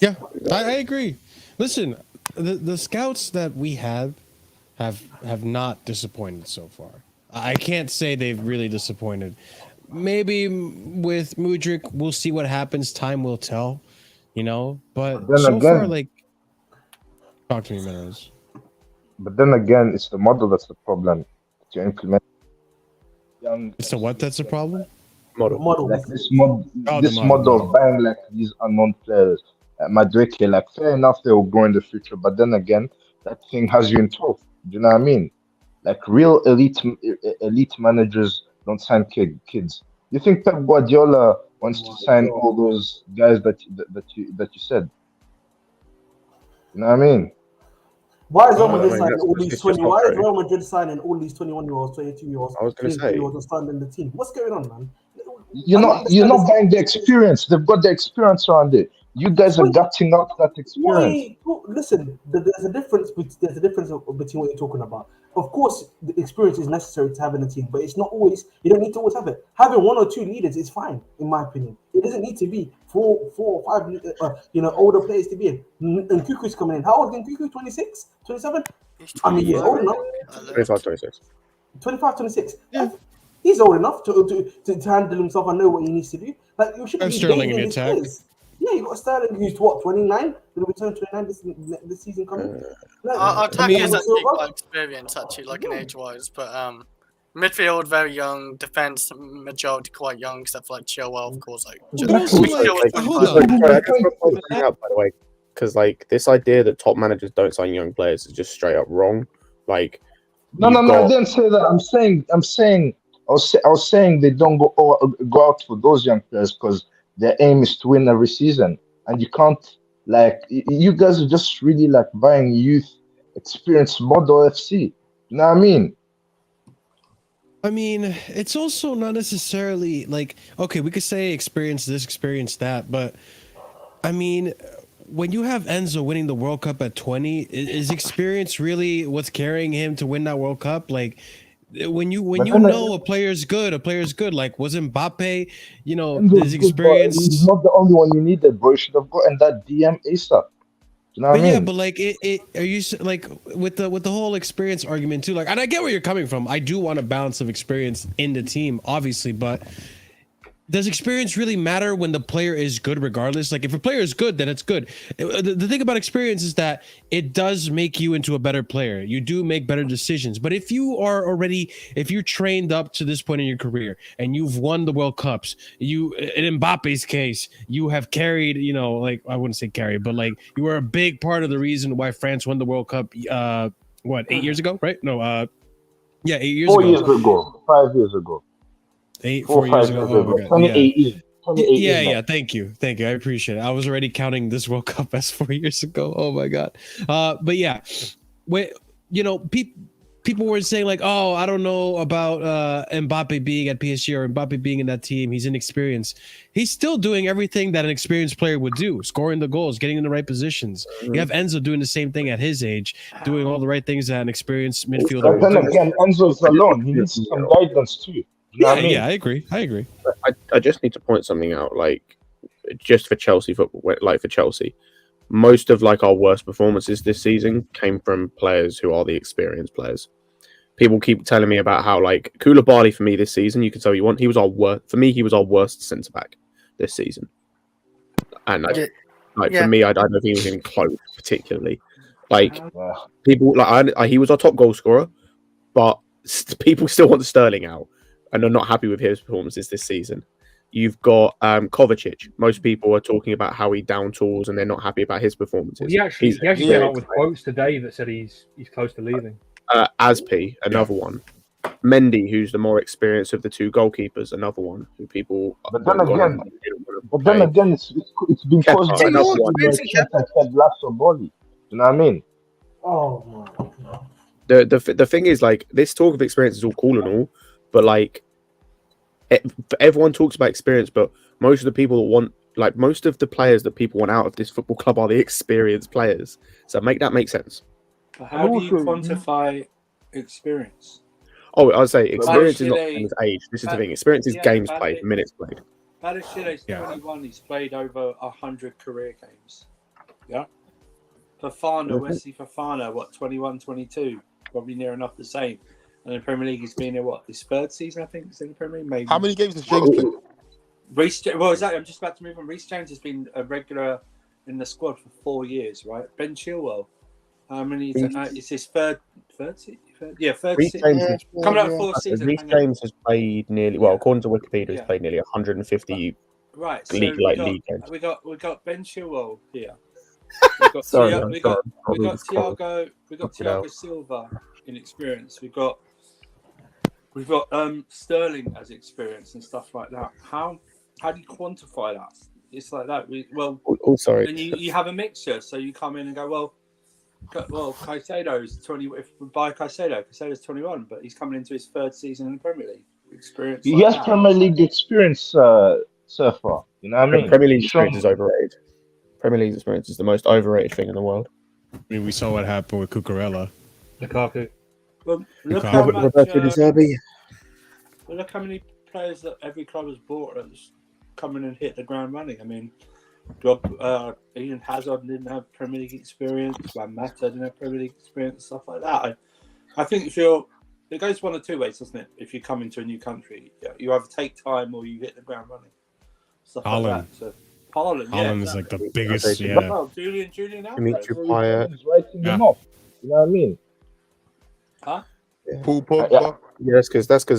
Yeah, I agree. Listen, the scouts that we have not disappointed so far. I can't say they've really disappointed. Maybe with Mudryk, we'll see what happens. Time will tell, you know. But so far, like, talk to me, Meadows. But then again, it's the model that's the problem to implement. It's the what that's the problem? Model. Like this model of buying like these unknown players. Madueke, like, fair enough, they will grow in the future, but then again, that thing has you in 12th. Do you know what I mean? Like, real elite managers don't sign kids. You think Pep Guardiola wants to sign all those guys that you said? You know what I mean? Why is Real Madrid signing all these 20? Why is Real Madrid signing all these 21-year-olds, 22-year-olds, 23-year-olds and starting the team? What's going on, man? You're not buying the experience. They've got the experience around it. You guys are gutting out that experience. Listen, there's a difference between what you're talking about. Of course, the experience is necessary to have in a team, but it's not always. You don't need to always have it. Having one or two leaders is fine, in my opinion. It doesn't need to be four or five, older players to be in. And Kuku's coming in. How old is Kuku? 26, 27? I mean, he's old enough. 25, 26. 25, 26. Yeah. He's old enough to handle himself and know what he needs to do. Like, you should be Sterling in the attack. Players. Yeah, you got Sterling, who's what, 29? He'll be turning 29 this season coming. Attack is actually quite experienced, actually, like in age-wise, but midfield very young, defense majority quite young, except for like Chilwell, of course. Like, hold on. By the way, because like this idea that top managers don't sign young players is just straight up wrong. Like, no, I didn't say that. I was saying they don't go out for those young players because their aim is to win every season, and you can't, like, you guys are just really like buying youth experience model FC. You know what I mean? I mean, it's also not necessarily like, okay, we could say experience this, experience that, but I mean, when you have Enzo winning the World Cup at 20, is experience really what's carrying him to win that World Cup? Like, when you know a player's good, like, was Mbappe, his experience. He's not the only one you needed, bro. You should have gotten that DM ASAP. You know what I mean? Yeah, but like, are you like with the whole experience argument too? Like, and I get where you're coming from. I do want a balance of experience in the team, obviously, but does experience really matter when the player is good regardless? Like, if a player is good, then it's good. The thing about experience is that it does make you into a better player. You do make better decisions. But if you're trained up to this point in your career and you've won the World Cups, in Mbappe's case, you have carried, like, I wouldn't say carry, but like, you were a big part of the reason why France won the World Cup, 8 years ago, right? No, 8 years 4 ago. years ago, 5 years ago. 4 years ago. Oh my God. 2018. Yeah. Thank you. I appreciate it. I was already counting this World Cup as 4 years ago. Oh my God. But yeah, people were saying like, oh, I don't know about Mbappe being at PSG or Mbappe being in that team. He's inexperienced. He's still doing everything that an experienced player would do, scoring the goals, getting in the right positions. Mm-hmm. You have Enzo doing the same thing at his age, doing all the right things that an experienced midfielder. But then again, Enzo's alone. He needs some guidance too. Yeah, I agree. I just need to point something out, like, just for Chelsea football, like for Chelsea, most of like our worst performances this season came from players who are the experienced players. People keep telling me about how like Koulibaly for me this season, you can tell you want, he was our worst. For me, he was our worst centre back this season. And for me, I don't think he was even close, particularly. Like people, like he was our top goal scorer, but people still want Sterling out and are not happy with his performances this season. You've got Kovacic. Most people are talking about how he down tools and they're not happy about his performances. Well, he actually came out with quotes today that said he's close to leaving. Aspi, another one. Mendy, who's the more experienced of the two goalkeepers, another one who people. But then again, it's been caused by Ted Lasso body. You know what I mean? Oh my God. The thing is, like, this talk of experience is all cool and all, but like, everyone talks about experience, but most of the people that want, like, most of the players that people want out of this football club are the experienced players. So make that make sense. But how do you quantify experience? Oh, I'd say experience is not the same as age. This is the thing. Experience is games played, minutes played. Badiashile's 21. He's played over 100 career games. Yeah. Fofana, Wesley Fofana, what, 21, 22? Probably near enough the same. And in the Premier League, he's been here, what, his third season, I think, in the Premier League? Maybe. How many games has James played? Exactly. I'm just about to move on. Reece James has been a regular in the squad for 4 years, right? Ben Chilwell. How many? It's his third season. Yeah, third season. Coming up 4 seasons. Reece James has played nearly, well, according to Wikipedia, he's played nearly 150 league games. We got Ben Chilwell here. We got Thiago Silva in experience. We've got Sterling as experience and stuff like that. How do you quantify that? It's like that. Sorry. And you have a mixture, so you come in and go, well, Caicedo's 20. If we buy Caicedo's 21, but he's coming into his third season in the Premier League. Experience. He has Premier League experience so far. You know what I mean? Premier League experience is overrated. Premier League experience is the most overrated thing in the world. I mean, we saw what happened with Cucurella. Lukaku. Well, look how many players that every club has bought that's come in and hit the ground running. I mean, Eden Hazard didn't have Premier League experience. Van Mata didn't have Premier League experience, stuff like that. I think it goes one of two ways, doesn't it? If you come into a new country, you either take time or you hit the ground running. Stuff Holland. Like that. So, Holland is like the biggest. Oh, Julian Dimitri Alvarez. He's writing them off. You know what I mean? Huh? Paul Pogba. Yeah, that's because I just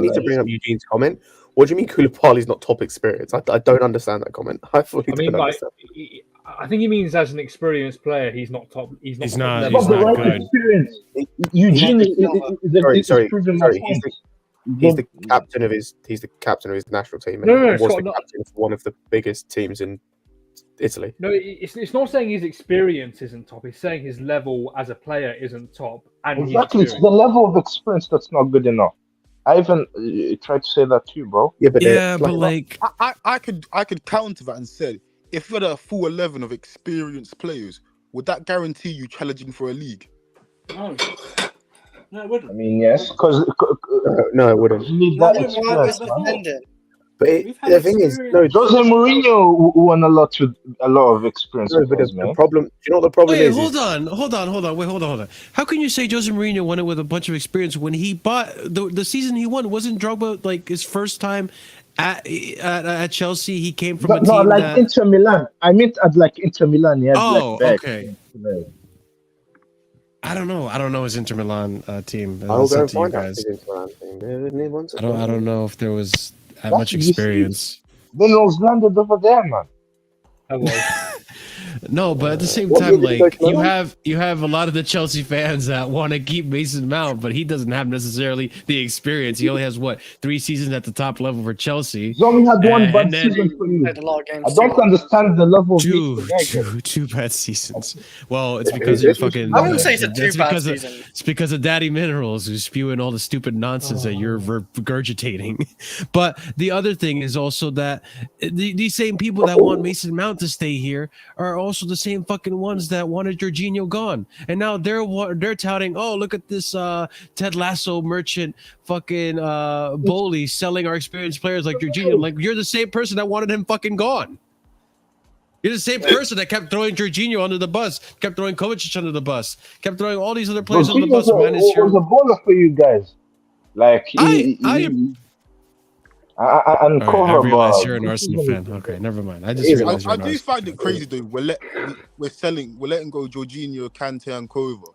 need to bring up Eugene's comment. What do you mean Koulibaly's not top experience? I don't understand that comment. I think he means as an experienced player, he's not top. He's not good. Experience. Eugene He's the captain of his national team. And was the captain of one of the biggest teams in Italy. No, it's not saying his experience isn't top. It's saying his level as a player isn't top. And exactly, it's the level of experience that's not good enough. I even tried to say that too, bro. I could counter that and say, if you had a full 11 of experienced players, would that guarantee you challenging for a league? No, it wouldn't. I mean, yes, because no, it wouldn't. You need that experience. But the thing is, Jose Mourinho won a lot of experience. No, but the problem, do you know what the problem is? Hold on. How can you say Jose Mourinho won it with a bunch of experience when he bought the season he won? Wasn't Drogba like his first time at Chelsea? He came from a team Inter Milan. I meant at Inter Milan. He had okay. I don't know his Inter Milan team. I'll go and find out his Inter Milan team. I don't know if there was that much experience. Then it was landed over there, man. No, but at the same time, you have a lot of the Chelsea fans that want to keep Mason Mount, but he doesn't have necessarily the experience. He only has 3 seasons at the top level for Chelsea. He's only had one bad season for you. I don't understand the level of two bad seasons. Well, it's because you're fucking. I wouldn't say it's a too bad season. It's because of Daddy Minerals who's spewing all the stupid nonsense that you're regurgitating. But the other thing is also that these same people that want Mason Mount to stay here are also the same fucking ones that wanted Jorginho gone, and now they're touting, oh, look at this Ted Lasso merchant fucking bully selling our experienced players like Jorginho. Like, you're the same person that wanted him fucking gone. You're the same person that kept throwing Jorginho under the bus, kept throwing Kovacic under the bus, kept throwing all these other players under the bus. Was a baller for you guys. Like and I realize you're an Arsenal fan. Okay, never mind. I just realized I do find it crazy though. We're letting go Jorginho, Kante, and Kova.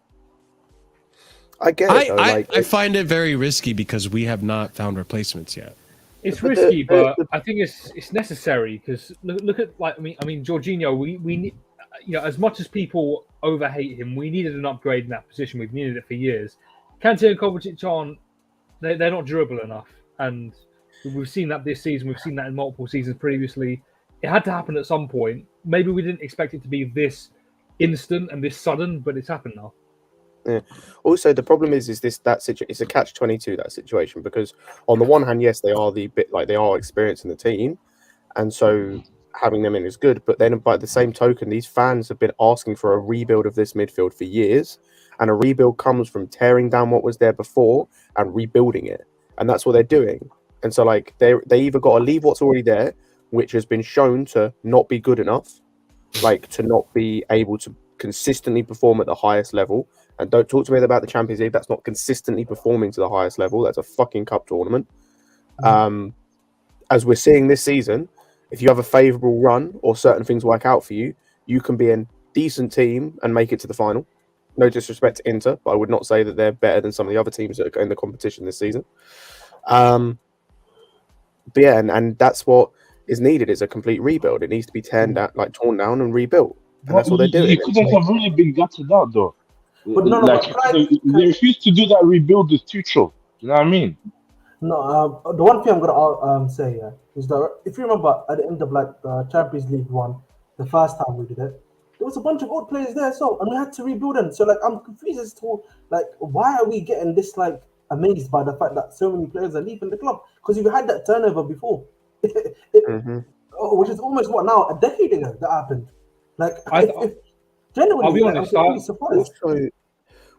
I get it. Though, I find it very risky because we have not found replacements yet. It's risky, but I think it's necessary because look at I mean Jorginho. We need, as much as people overhate him, we needed an upgrade in that position. We've needed it for years. Kante and Kovacic aren't. They're not durable enough, and we've seen that this season. We've seen that in multiple seasons previously. It had to happen at some point. Maybe we didn't expect it to be this instant and this sudden, but it's happened now. Yeah. Also, the problem is it's a catch-22 that situation because on the one hand, yes, they are experienced in the team, and so having them in is good. But then, by the same token, these fans have been asking for a rebuild of this midfield for years, and a rebuild comes from tearing down what was there before and rebuilding it, and that's what they're doing. And so, they either got to leave what's already there, which has been shown to not be good enough, to not be able to consistently perform at the highest level. And don't talk to me about the Champions League. That's not consistently performing to the highest level. That's a fucking cup tournament. As we're seeing this season, if you have a favourable run or certain things work out for you, you can be a decent team and make it to the final. No disrespect to Inter, but I would not say that they're better than some of the other teams that are in the competition this season. But yeah, and that's what is needed is a complete rebuild. It needs to be torn down and rebuilt. And that's what they're doing. You couldn't have really been gutted out though. But they refused to do that rebuild with Tuchel. You know what I mean? No, the one thing I'm gonna say is that if you remember at the end of the Champions League one, the first time we did it, there was a bunch of old players there, and we had to rebuild them. So I'm confused as to why are we getting this amazed by the fact that so many players are leaving the club because you've had that turnover before, which is almost a decade ago that happened. Genuinely, I'll be honest. I'm surprised.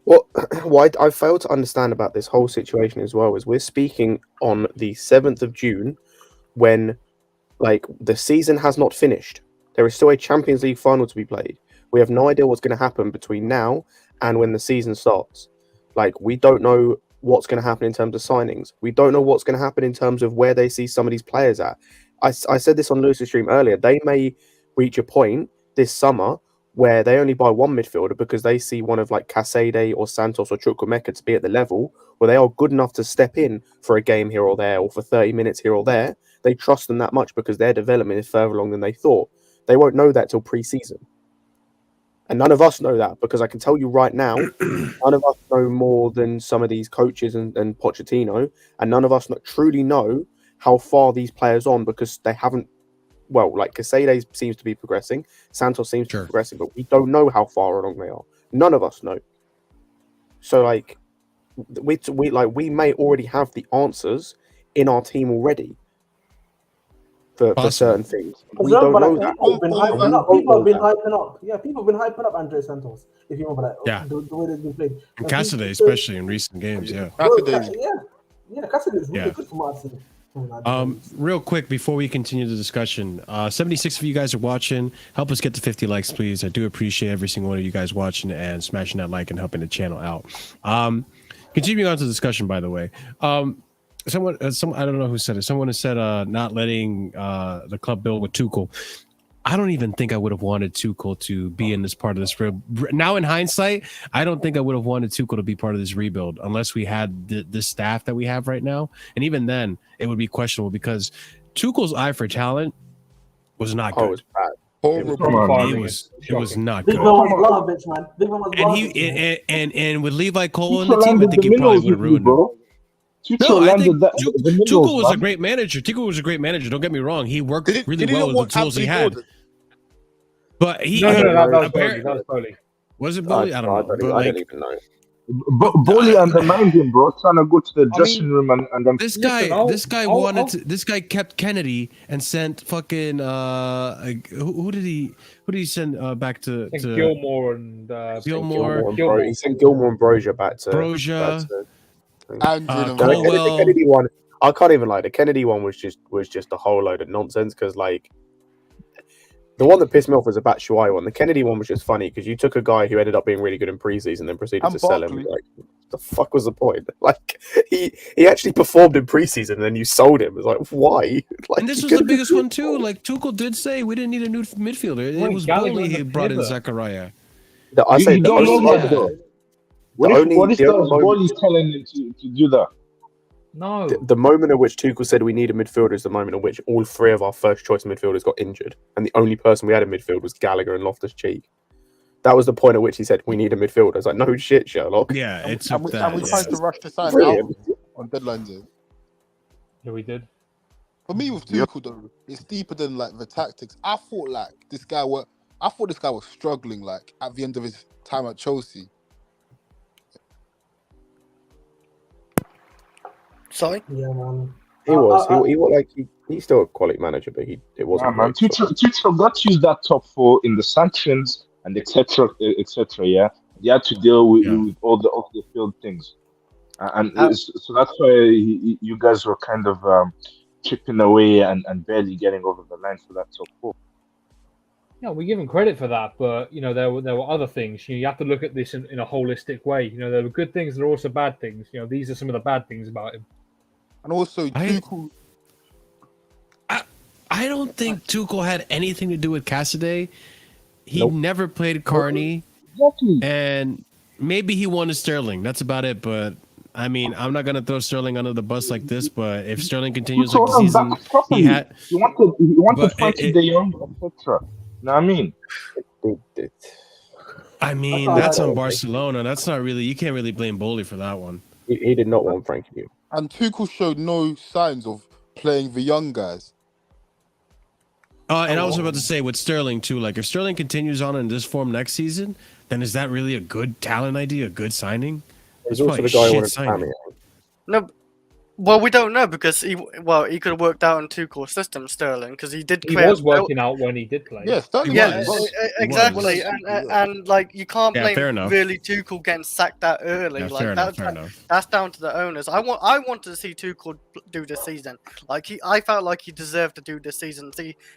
What I fail to understand about this whole situation as well is we're speaking on the 7th of June when the season has not finished. There is still a Champions League final to be played. We have no idea what's going to happen between now and when the season starts. We don't know what's going to happen in terms of signings. We don't know what's going to happen in terms of where they see some of these players at. I said this on Lewis's stream earlier. They may reach a point this summer where they only buy one midfielder because they see one of Caicedo or Santos or Chukwuemeka to be at the level where they are good enough to step in for a game here or there or for 30 minutes here or there. They trust them that much because their development is further along than they thought. They won't know that till pre-season. And none of us know that because I can tell you right now, none of us know more than some of these coaches and Pochettino, and none of us truly know how far these players on because they haven't. Well, Caicedo seems to be progressing, Santos seems to be progressing, but we don't know how far along they are. None of us know. So, we may already have the answers in our team already for certain things. We don't know that. People have been hyping up. Yeah, people have been hyping up Andre Santos. If you remember that, the way they've been played. And Caicedo, especially in recent games, Caicedo is really good from what I've seen. Real quick before we continue the discussion, 76 of you guys are watching. Help us get to 50 likes, please. I do appreciate every single one of you guys watching and smashing that like and helping the channel out. Continuing on to the discussion, by the way, someone I don't know who said it. Someone has said not letting the club build with Tuchel. I don't even think I would have wanted Tuchel to be in this part of this rebuild. Now, in hindsight, I don't think I would have wanted Tuchel to be part of this rebuild unless we had the staff that we have right now. And even then, it would be questionable because Tuchel's eye for talent was not good. It was not good. And with Levi Colwill in the team, I think he probably would have ruined it. Tuchel was a great manager. Tuchel was a great manager. Don't get me wrong. He worked really well with the tools he had. But that was Bowley. Was it Bowley? I don't know. I don't even know. Bowley undermined him, bro. Trying to go to the dressing room and then this guy kept Kennedy and sent fucking who did he send back to Gilmore and Gilmore. He sent Gilmore and Brozier back to Brozier. The Kennedy one, I can't even lie. The Kennedy one was just a whole load of nonsense because The one that pissed me off was the Batshuayi one. The Kennedy one was just funny because you took a guy who ended up being really good in preseason, then proceeded to sell him. Like, the fuck was the point? Like, he actually performed in preseason, and then you sold him. It's like, why? Like, and this was the biggest one too. Like Tuchel did say, we didn't need a new midfielder. It was Bowley he brought in Zakaria. I said, What if that was Bowley telling him to do that? No. The moment at which Tuchel said we need a midfielder is the moment at which all three of our first choice midfielders got injured, and the only person we had in midfield was Gallagher and Loftus-Cheek. That was the point at which he said we need a midfielder. I was like, no shit, Sherlock. Yeah, it's and we tried to rush the sign out on deadline day. Yeah, we did. For me, with Tuchel though, it's deeper than like the tactics. I thought this guy was struggling like at the end of his time at Chelsea. Sorry? Yeah, man. He was like he's still a quality manager, but it wasn't. Yeah, man. Tuchel got to use that top four in the sanctions and etc. Yeah, he had to deal with all the off the field things, and so that's why you guys were kind of chipping away and barely getting over the line for that top four. Yeah, we give him credit for that, but you know there were other things. You have to look at this in a holistic way. You know, there were good things, there are also bad things. You know, these are some of the bad things about him. And also, Tuchel. I don't think Tuchel had anything to do with Caicedo. He never played Carney. Exactly. And maybe he wanted Sterling. That's about it. But I mean, I'm not gonna throw Sterling under the bus like this. But if Sterling continues like the season, he had. You wanted Frankie De Jong, etc. You know what I mean? I mean, that's on Barcelona. That's not really. You can't really blame Bowley for that one. He did not want Frankie. And Tuchel showed no signs of playing the young guys. And I was about to say with Sterling too. Like, if Sterling continues on in this form next season, then is that really a good talent idea? A good signing? He's also the guy who wanted signing. No, well, we don't know because he could have worked out in Tuchel's system, Sterling, because he did. He was working out when he did play. Yes, exactly, and like you can't blame really Tuchel getting sacked that early. Yeah, like fair enough. That's down to the owners. I wanted to see Tuchel do this season. Like I felt like he deserved to do this season.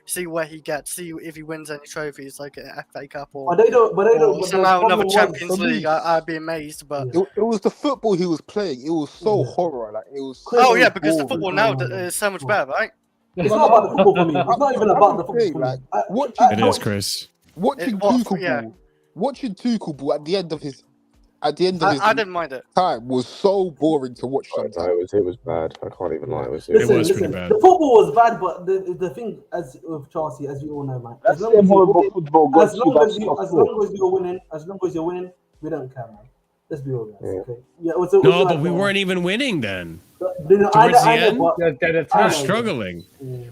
See where he gets. See if he wins any trophies like an FA Cup or. But they don't. Somehow another Champions League. I'd be amazed, but it was the football he was playing. It was so horror. Like it was. Oh yeah, because the football now is so much better, right? It's not about the football for me. It's not even about the football. Like, it is, Chris. Watching Tuchel ball at the end of his I didn't mind it. Time was so boring to watch. Sometimes it was bad. I can't even lie. It was pretty bad. The football was bad, but the thing with Chelsea, as we all know, man. As long as you're winning, we don't care, man. Let's be honest. Okay. Yeah, but we weren't even winning then. Towards the end, we were struggling.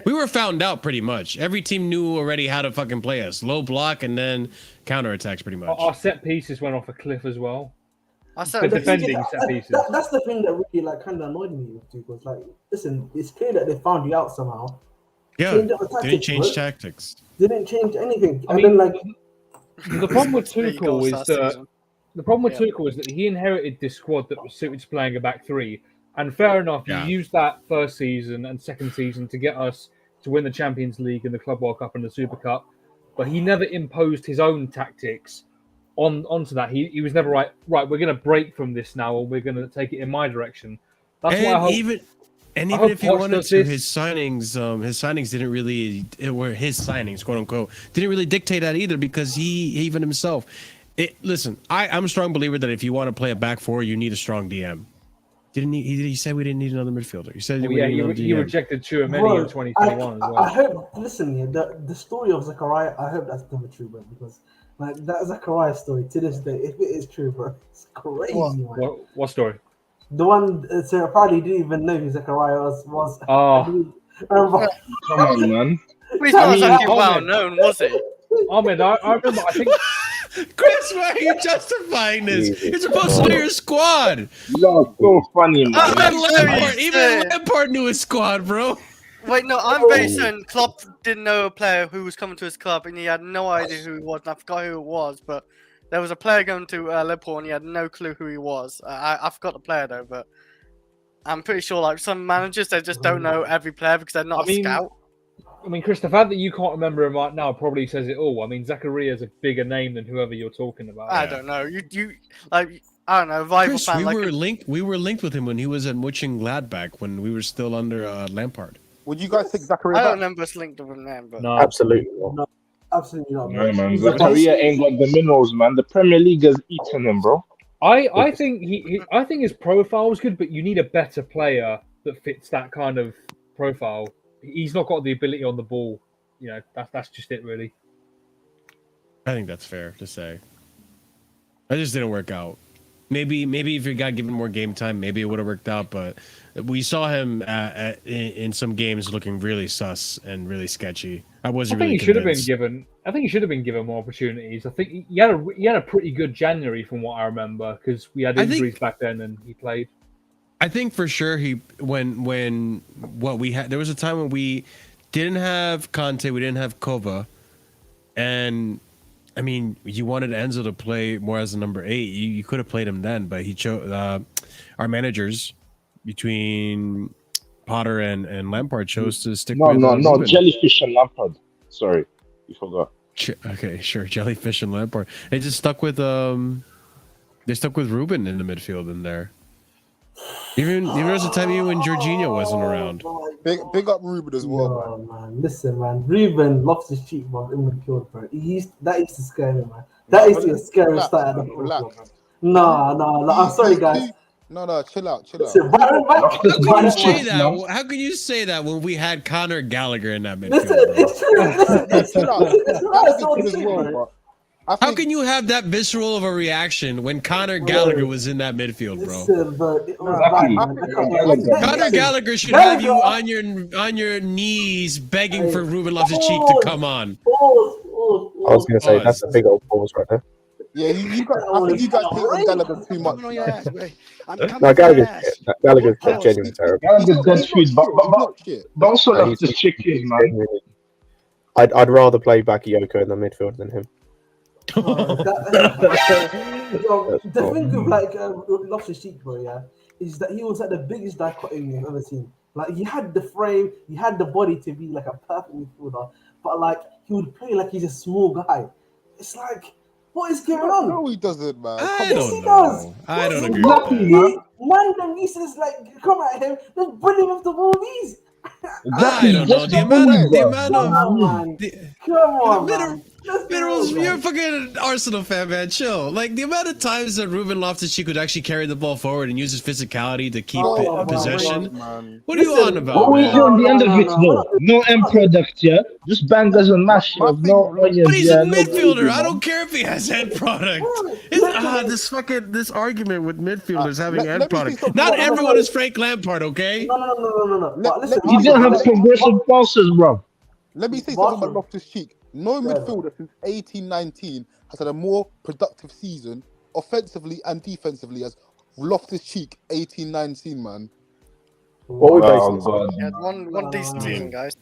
We were found out pretty much. Every team knew already how to fucking play us. Low block and then counterattacks pretty much. Our set pieces went off a cliff as well. Defending set pieces. That's the thing that really kind of annoyed me with Tuchel. Like, listen, it's clear that they found you out somehow. Yeah, they didn't change tactics. They didn't change anything. The problem with Tuchel is that. The problem with Tuchel is that he inherited this squad that was suited to playing a back three. And fair enough, he used that first season and second season to get us to win the Champions League and the Club World Cup and the Super Cup. But he never imposed his own tactics onto that. He was never right, we're going to break from this now or we're going to take it in my direction. That's why I hope... Even if he wanted to, his signings didn't really, were his signings, quote unquote, didn't really dictate that either because he even himself... Listen, I'm a strong believer that if you want to play a back four, you need a strong DM. He said we didn't need another midfielder. He said he rejected Tchouaméni in 2021 as well. I hope. Listen, the story of Zakaria. I hope that's never true, bro. Because like that Zakaria story to this day, if it is true, bro, it's crazy. What story? The one. So apparently, didn't even know who Zakaria was. Oh, come on, man. He's not exactly well known, was he? Ahmed, I remember. I think. Chris, why are you justifying this? You're supposed to know your squad. You're so funny, man. Even Lampard knew his squad, bro. Wait, no, I'm very certain Klopp didn't know a player who was coming to his club, and he had no idea who he was. And I forgot who it was, but there was a player going to Liverpool, and he had no clue who he was. I forgot the player though, but I'm pretty sure like some managers they just don't know every player because they're not a scout. I mean, Chris, the fact that you can't remember him right now probably says it all. I mean, Zachariah's a bigger name than whoever you're talking about. I don't know. You like I don't know. Rival Chris, fan. we Like were linked. We were linked with him when he was at Mönchengladbach when we were still under Lampard. Would you guys take Zachariah I don't back? remember us linked with him then, but No. Absolutely not. No, absolutely not. No, man. He's a Zakaria ain't got the minerals, man. The Premier League has eaten him, bro. I think I think his profile was good, but you need a better player that fits that kind of profile. He's not got the ability on the ball. You know, that's just it, really. I think that's fair to say. That just didn't work out. Maybe if he got given more game time, maybe it would have worked out. But we saw him in some games looking really sus and really sketchy. I wasn't really convinced. I think he should have been given more opportunities. I think he had a pretty good January from what I remember because we had injuries back then and he played. I think for sure when what we had, there was a time when we didn't have Conte, we didn't have Kova, and I mean, you wanted Enzo to play more as a number 8. You could have played him then, but he chose our managers between Potter and Lampard chose to stick with No, Jellyfish and Lampard. Sorry, you forgot. Okay, sure, Jellyfish and Lampard. They just stuck with Ruben in the midfield in there. Even there was a time even when Jorginho wasn't around. Big up Ruben as well, man. Listen, man. Ruben lost his cheek, bro, in midfield, bro. That used to scare me, man. That used to be a scary start at the football, man. No. I'm sorry, guys. No, chill out. Listen, How can you say that when we had Conor Gallagher in that midfield? Listen, it's true. How can you have that visceral of a reaction when Conor Gallagher was in that midfield, bro? Conor Gallagher should have you on your knees begging for Ruben Loftus-Cheek to come on. I was going to say, that's a big old pause right there. Yeah, I think you guys hate on Gallagher too much. No, Gallagher's genuinely terrible. Gallagher's dead food, but also Loftus-Cheek, man. I'd rather play Bakayoko in the midfield than him. The thing with like Loftus-Cheek, bro, yeah, is that he was like the biggest dichotomy you've ever seen. Like he had the frame, he had the body to be like a perfect midfielder, but like he would play like he's a small guy. It's like, what is going on? No, he doesn't, man. I don't know. I don't agree with that. Man, them used to just like come at him, just bring him off the ball. These. I don't know. The amount of man. Minerals, you're a fucking Arsenal fan, man. Chill. Like the amount of times that Ruben Loftus-Cheek could actually carry the ball forward and use his physicality to keep possession. What are you on about? What we do on the end of it, no end product, yeah. Just bangers and mash. But he's a midfielder. I don't care if he has end product. This argument with midfielders having end product. Not everyone is Frank Lampard, okay? No. He didn't have progressive passes, bro. Let me say something about Loftus-Cheek. No midfielder since 18-19 has had a more productive season offensively and defensively as Loftus-Cheek 18-19, man. He had one decent season, guys.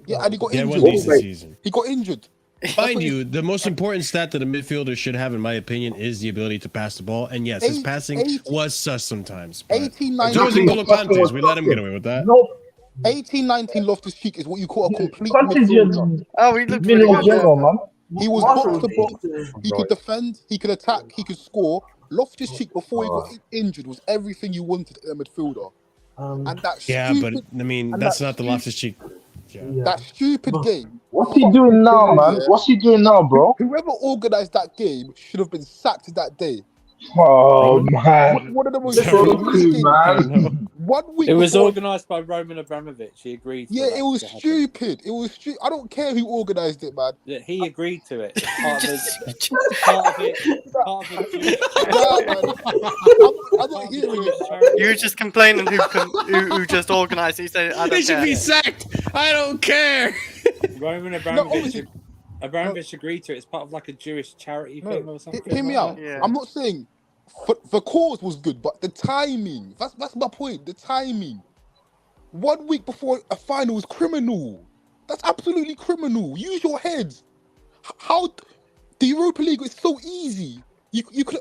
Yeah, and he got injured. One decent season. He got injured. Mind you, the most important stat that a midfielder should have, in my opinion, is the ability to pass the ball. And yes, his passing was sus sometimes. 18-19. We let him get away with that. 18-19 Loftus-Cheek is what you call a complete midfielder. Oh, he looked really good, man. He was box to box. He could defend. He could attack. He could score. Loftus-Cheek before he got injured was everything you wanted in a midfielder. And that but I mean that's not the Loftus-Cheek. That stupid game. What's he doing now, man? What's he doing now, bro? Whoever organized that game should have been sacked that day. Oh man! One of the most games, man. 1 week. It was before... organised by Roman Abramovich. He agreed. Yeah, it was stupid. It was stupid. I don't care who organised it, man. Yeah, he agreed to it. Part of it. I'm not hearing it. You were just complaining who just organised it. You said, I don't They should care. be sacked. I don't care. Roman Abramovich agreed to it. It's part of like a Jewish charity thing or something. Hear me out. Yeah. I'm not saying the cause was good, but the timing. That's my point. The timing. 1 week before a final is criminal. That's absolutely criminal. Use your heads. How the Europa League is so easy.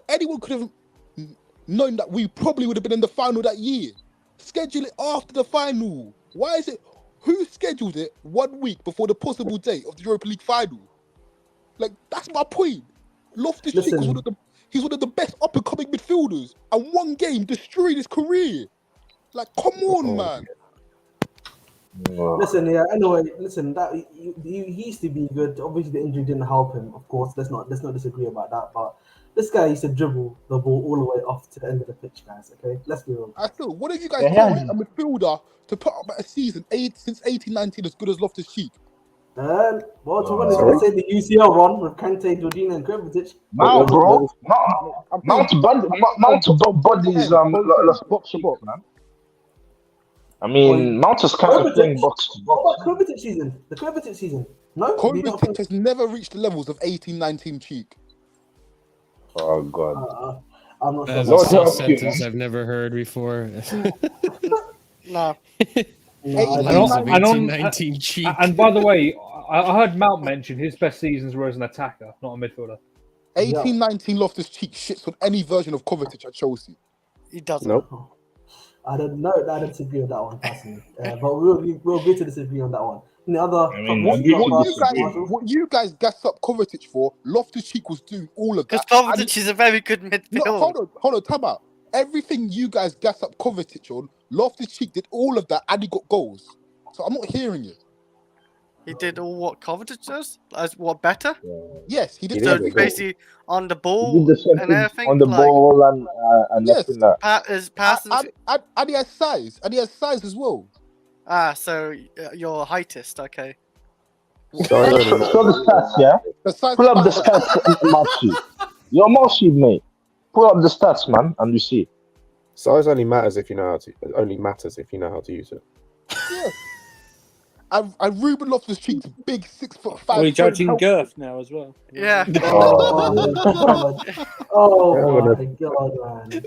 Anyone could have known that we probably would have been in the final that year. Schedule it after the final. Why is it Who scheduled it 1 week before the possible date of the Europa League final? Like, that's my point. Loftus-Cheek was he's one of the best up-and-coming midfielders, and one game destroyed his career. Like, come on, man. Listen, yeah. Anyway, listen. That he used to be good. Obviously, the injury didn't help him. Of course, let's not disagree about that. But this guy used to dribble the ball all the way off to the end of the pitch, guys. Okay, let's be real. I still, what have you guys told a midfielder to put up a season since 18-19 as good as Loftus-Cheek? Well, to be honest, let's say the UCL run with Kante, Jorginho, and Kovacic. No, bro. Mount bodies box to box, man. I mean, Mount is kind of playing box to box. What about Kovacic season? The Kovacic season? No? Kovacic has never reached the levels of 18-19 Cheek. Oh, God. I'm not That's sure. a sentence I've never heard before. No. Cheek. And by the way, I heard Mount mention his best seasons were as an attacker, not a midfielder. 18-19 Loftus-Cheek shits on any version of Kovacic at Chelsea. He doesn't. Nope. I don't know. I don't disagree with that one personally, but we'll agree to disagree on that one. In the other, what you guys gassed up Kovacic for, Loftus-Cheek was doing all of that. Because Kovacic is a very good midfielder. No, hold on, time out. Everything you guys gassed up Kovacic on, Loftus-Cheek did all of that and he got goals. So I'm not hearing it. He did all what Kovacic does? As what, better? Yes, he did. So basically on the ball and everything? On the ball and yes. His passing. And he has size. And he has size as well. Ah, so you're a heightist, okay. Show the stats, yeah? Pull up the stats, Marshy. You're Marshy, mate. Pull up the stats, man, and you see. Size only matters if you know how to. It only matters if you know how to use it. Yeah. And Ruben Loftus-Cheek's big 6'5". We're judging girth now as well. Yeah. Oh my God, man.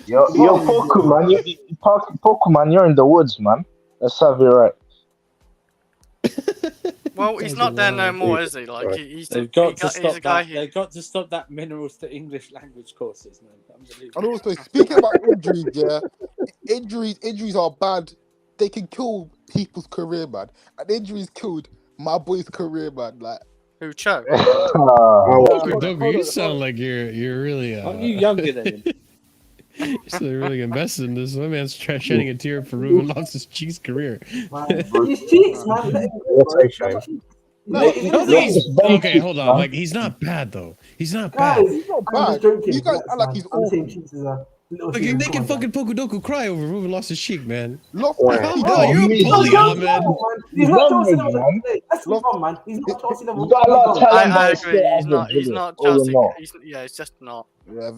You're Pokemon. Pokemon, you're in the woods, man. Let's have it right. Well, he's not there no more, is he? Like They've got to stop that minerals to English language courses, man. Unbelievable. And also, speaking about injuries, injuries are bad. They can kill people's career, man. And injuries killed my boy's career, man. Like, who choked? You sound like you're really. Aren't you younger than him? You're really invested in this. My man's shedding a tear for Ruben Loftus-Cheek's career. His cheeks, man. Okay, hold on. Like, he's not bad though. He's not bad. He's not bad. You guys are like he's awful. Like, you're making fucking Pokudoku cry over Ruben Loftus-Cheek, man. Loftus-Cheek, you're a bully, Ahmed. He's not Chelsea level. Let's move on, man. He's not Chelsea level. I agree. He's not Chelsea. He's just not. Yeah,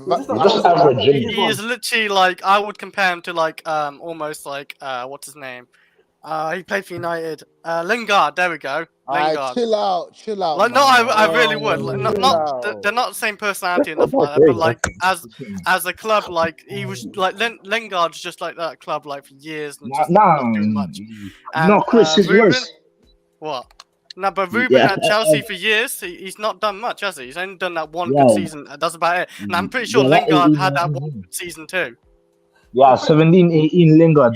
just average. He is literally like, I would compare him to like almost like what's his name? He played for United. Lingard, there we go. Lingard. Chill out. Like, no, I really would. Like, they're not the same personality enough like that, but like as a club, like he was like Lingard's just like that club like for years and just not doing much. And, no, Chris is Ruben, worse. What? No, but Ruben at Chelsea for years, he's not done much, has he? He's only done that one good season. That's about it. And I'm pretty sure Lingard had that one good season too. Yeah, 17, 18 Lingard.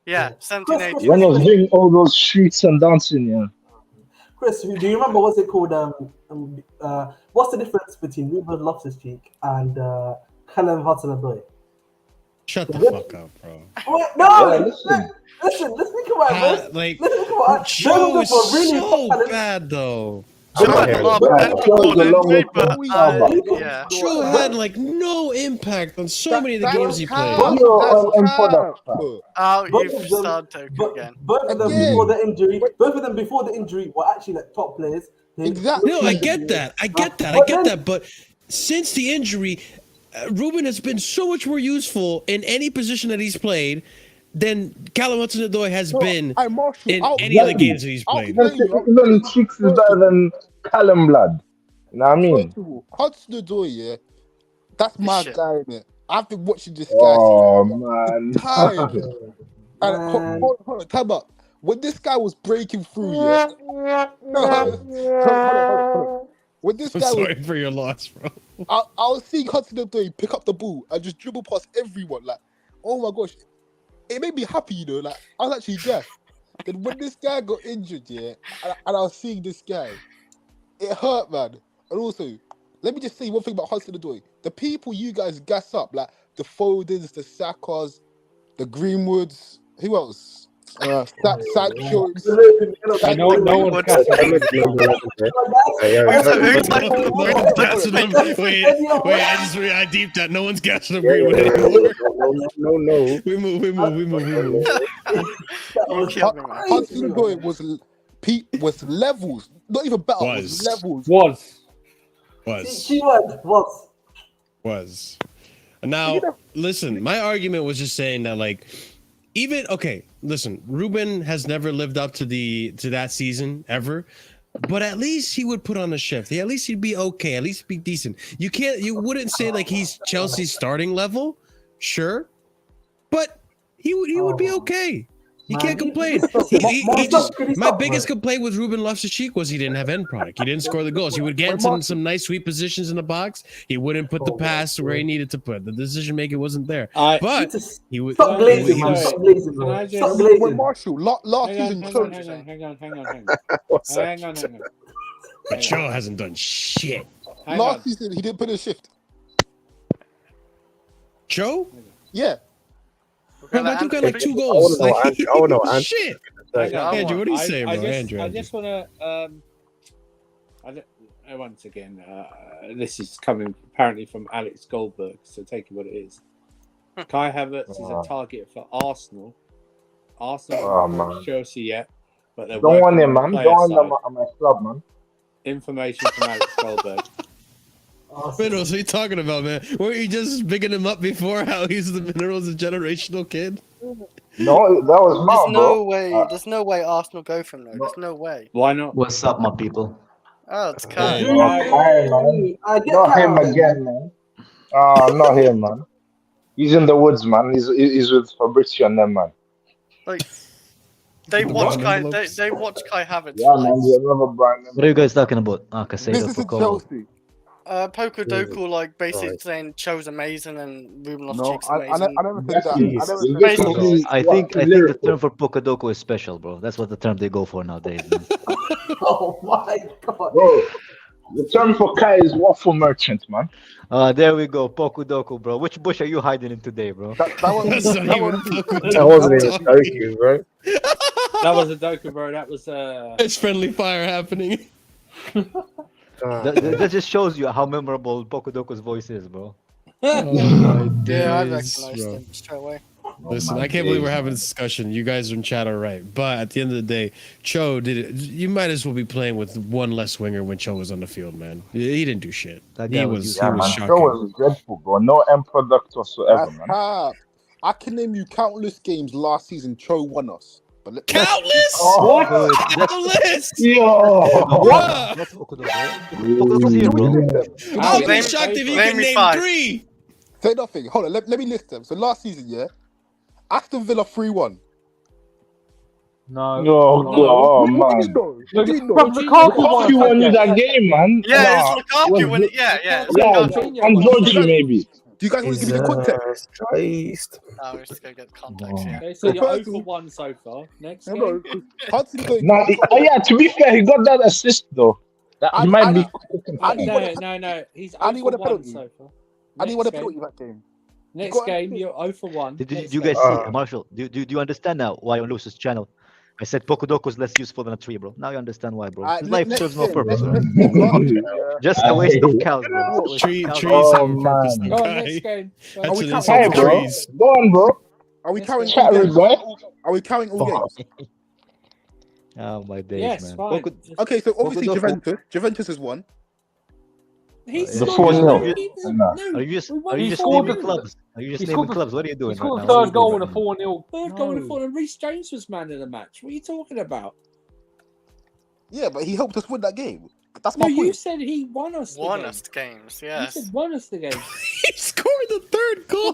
Yeah, 17, 18. When he was doing all those shoots and dancing, yeah. Chris, do you remember what's it called? What's the difference between Ruben Loftus-Cheek and Callum Hudson-Odoi? Shut the fuck up, bro. Wait, no, listen. Let's think about this. Like, let's think about it. Joe is so bad though. Joe had like no impact on so many of the games he played. You've started talking again. Both of them before the injury were actually like top players. Exactly. No, I get that. But since the injury, Ruben has been so much more useful in any position that he's played than Callum Hudson-Odoi has been in any of the games that he's played. Even Cheeks is better than Callum Blood. You know what I mean? Hudson-Odoi, yeah, that's my guy, innit? I've been watching this guy. Oh, man. And hold on, time up. When this guy was breaking through, yeah. When this guy sorry for your loss, bro. I was seeing Hudson-Odoi pick up the ball and just dribble past everyone. Like, oh my gosh. It made me happy, you know. Like, I was actually deaf. Then when this guy got injured, yeah, and I was seeing this guy, it hurt, man. And also, let me just say one thing about Hudson-Odoi. The people you guys gas up, like the Fodens, the Sakas, the Greenwoods, who else? Sancho. No one gassed up. Wait, I deeped that. No one's gassing up Greenwood anymore. No. We move. Hudson-Odoi was levels, not even better. Was levels. Was. Now, listen, my argument was just saying that, like, listen, Ruben has never lived up to that season ever, but at least he would put on a shift. At least he'd be okay. At least be decent. You wouldn't say like he's Chelsea's starting level, sure, but he would be okay. He can't complain. My biggest complaint with Ruben Loftus-Cheek was he didn't have end product. He didn't score the goals. He would get some nice sweet positions in the box. He wouldn't put the pass where he needed to put. The decision making wasn't there. But he would. Stop glazing, man. Stop glazing, bro. Stop glazing. Marshall, last season. Hang on. But Cho hasn't done shit. Last season, he didn't put a shift. Cho? Yeah. I took like 2 goals. I want to know. Shit. Andrew, what are you saying, bro? I just want to. Once again, this is coming apparently from Alex Goldberg, so take it what it is. Kai Havertz is a target for Arsenal. Not Chelsea yet, but they're don't want him, man. Don't want him at my club, man. Information from Alex Goldberg. Minerals, what are you talking about, man? Weren't you just bigging him up before how he's the Minerals a generational kid? No, that was not, There's no way Arsenal go from there. There's no way. Why not? What's up, my people? Oh, it's Kai. Not him again, man. Not him, man. He's in the woods, man. He's with Fabrizio and them, man. Like, they watch Kai Havertz. Yeah, man. Another brand. What are you guys talking about? Caicedo For Colwill. Poco Doku, like, basically saying Cho's amazing and Ruben Loftus-Cheek's amazing. I never said that. I think the term for Poco Doku is special, bro. That's what the term they go for nowadays, man. Oh my god. Bro, the term for Kai is waffle merchant, man. There we go, Poco Doku, bro. Which bush are you hiding in today, bro? That wasn't even Doku, bro. That was a Doku, bro. That was It's friendly fire happening. That just shows you how memorable Poco Doku's voice is, bro. Yeah, I recognized him straight away. Listen, I can't believe we're having this discussion. You guys in chat are right, but at the end of the day, Cho did it. You might as well be playing with one less winger when Cho was on the field, man. He didn't do shit. He was shocking. Cho was dreadful, bro. No end product whatsoever, man. I can name you countless games last season Cho won us. But countless? What? Countless? Yo! What? I'll be shocked if you can name 3. Say nothing. Hold on. Let me list them. So last season, yeah, Aston Villa 3-1. No. Oh man. Lukaku won you that game, man. Yeah, it's Lukaku won it. Yeah. And Georgie maybe. Do you guys want to give me the context? Let's go get the context. Yeah. Okay, so you're 0-1 so far. Next game. To be fair, he got that assist though. He might be. No. He's 0-1 so far. I didn't want to put you that game. Next game, you're 0-1. Did you guys see, Marshall? Do you understand now why on Lewis's channel I said Poco Doku is less useful than a 3, bro? Now you understand why, bro. His life serves no purpose. Just a waste of cows, bro. Trees have a purpose. Go on, next game. Go on, bro. Are we counting all games? Oh my days, yes, man. Fine. Okay, so obviously Juventus has won. He's the 4-0. Are you just naming clubs? Are you just naming clubs? What are you doing right now? Third goal with a 4-0. Third goal with a 4-0. Reece James was man of the match. What are you talking about? Yeah, but he helped us win that game. That's my point. You said he won us the games. Yes. You said won us the game. He scored the 3rd goal.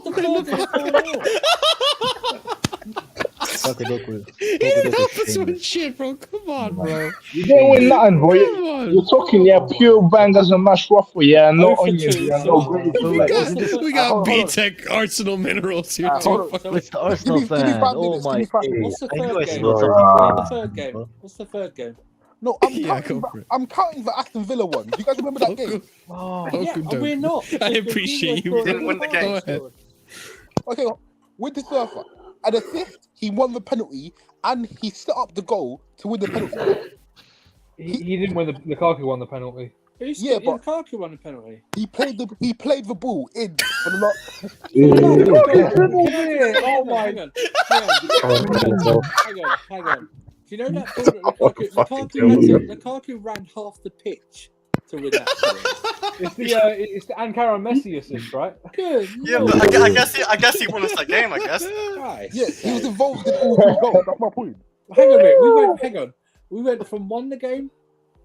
He didn't help us with shit, bro. Come on, bro. You didn't win nothing, bro. Come on. You're talking, yeah, pure bangers and mashed waffle, yeah, no onions, yeah, no gravy. We got B-Tech Arsenal minerals here. It's the Arsenal fan. Oh my days. What's the I knew I third game? smelled What's the something. third game? What's the third game? No, I'm counting the Aston Villa one. Do you guys remember that game? Oh, yeah, we're not. I appreciate you. Didn't win the game. Okay, with the surfer, at the fifth, he won the penalty and he set up the goal to win the penalty. He didn't win. Lukaku won the penalty. Yeah, but Lukaku won the penalty. he played the ball in for the lot. Oh my god! Hang on. Do you know that ball that Lukaku ran half the pitch to win that goal? It's the Ankara Messi assist, right? Good. Yeah, but I guess he won us that game. I guess. Christ. Yeah, he was involved in all three goals. That's my point. Hang on a minute. We went from won the game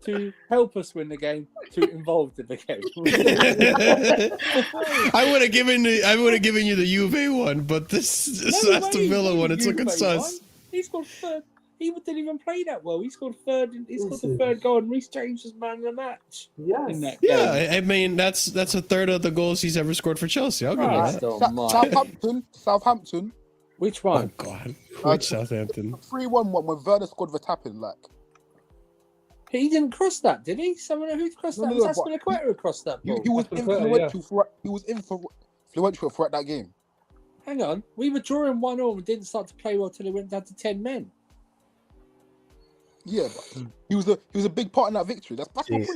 to help us win the game to involved in the game. I would have given you the Juve one, but this Aston Villa one, it's looking sus. He scored third. He didn't even play that well. He scored third. He scored the third goal, and Reece James was man of the match. In that game. Yeah, I mean that's a third of the goals he's ever scored for Chelsea. I'll give you that. Southampton. Which one? Oh God, which Southampton? 3-1 one when Werner scored the tapping. Like he didn't cross that, did he? Someone who crossed that was Aspilicueta who crossed that ball. He was influential. He was influential throughout that game. Hang on, we were drawing 1-1 and didn't start to play well till it went down to 10 men. Yeah, but he was a big part in that victory. That's my point.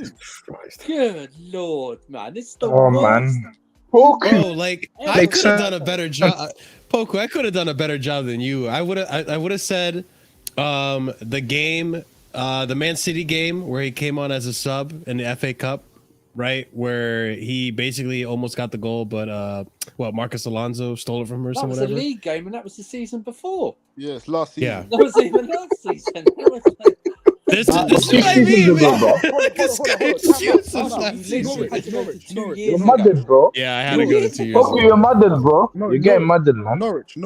Good Lord, man, this is the worst. Man. Bro, like I could have done a better job. Poku, I could have done a better job than you. I would have said the game, the Man City game where he came on as a sub in the FA Cup, right? Where he basically almost got the goal, but Marcus Alonso stole it from her. That was a league game, and that was the season before. Yes, last season. Yeah. That was even last season. This is what I mean, man. This guy excuses You're mudded, bro. Yeah, I had to go to 2 years. Okay, you're mudded, bro. You're getting mudded, man. Norwich.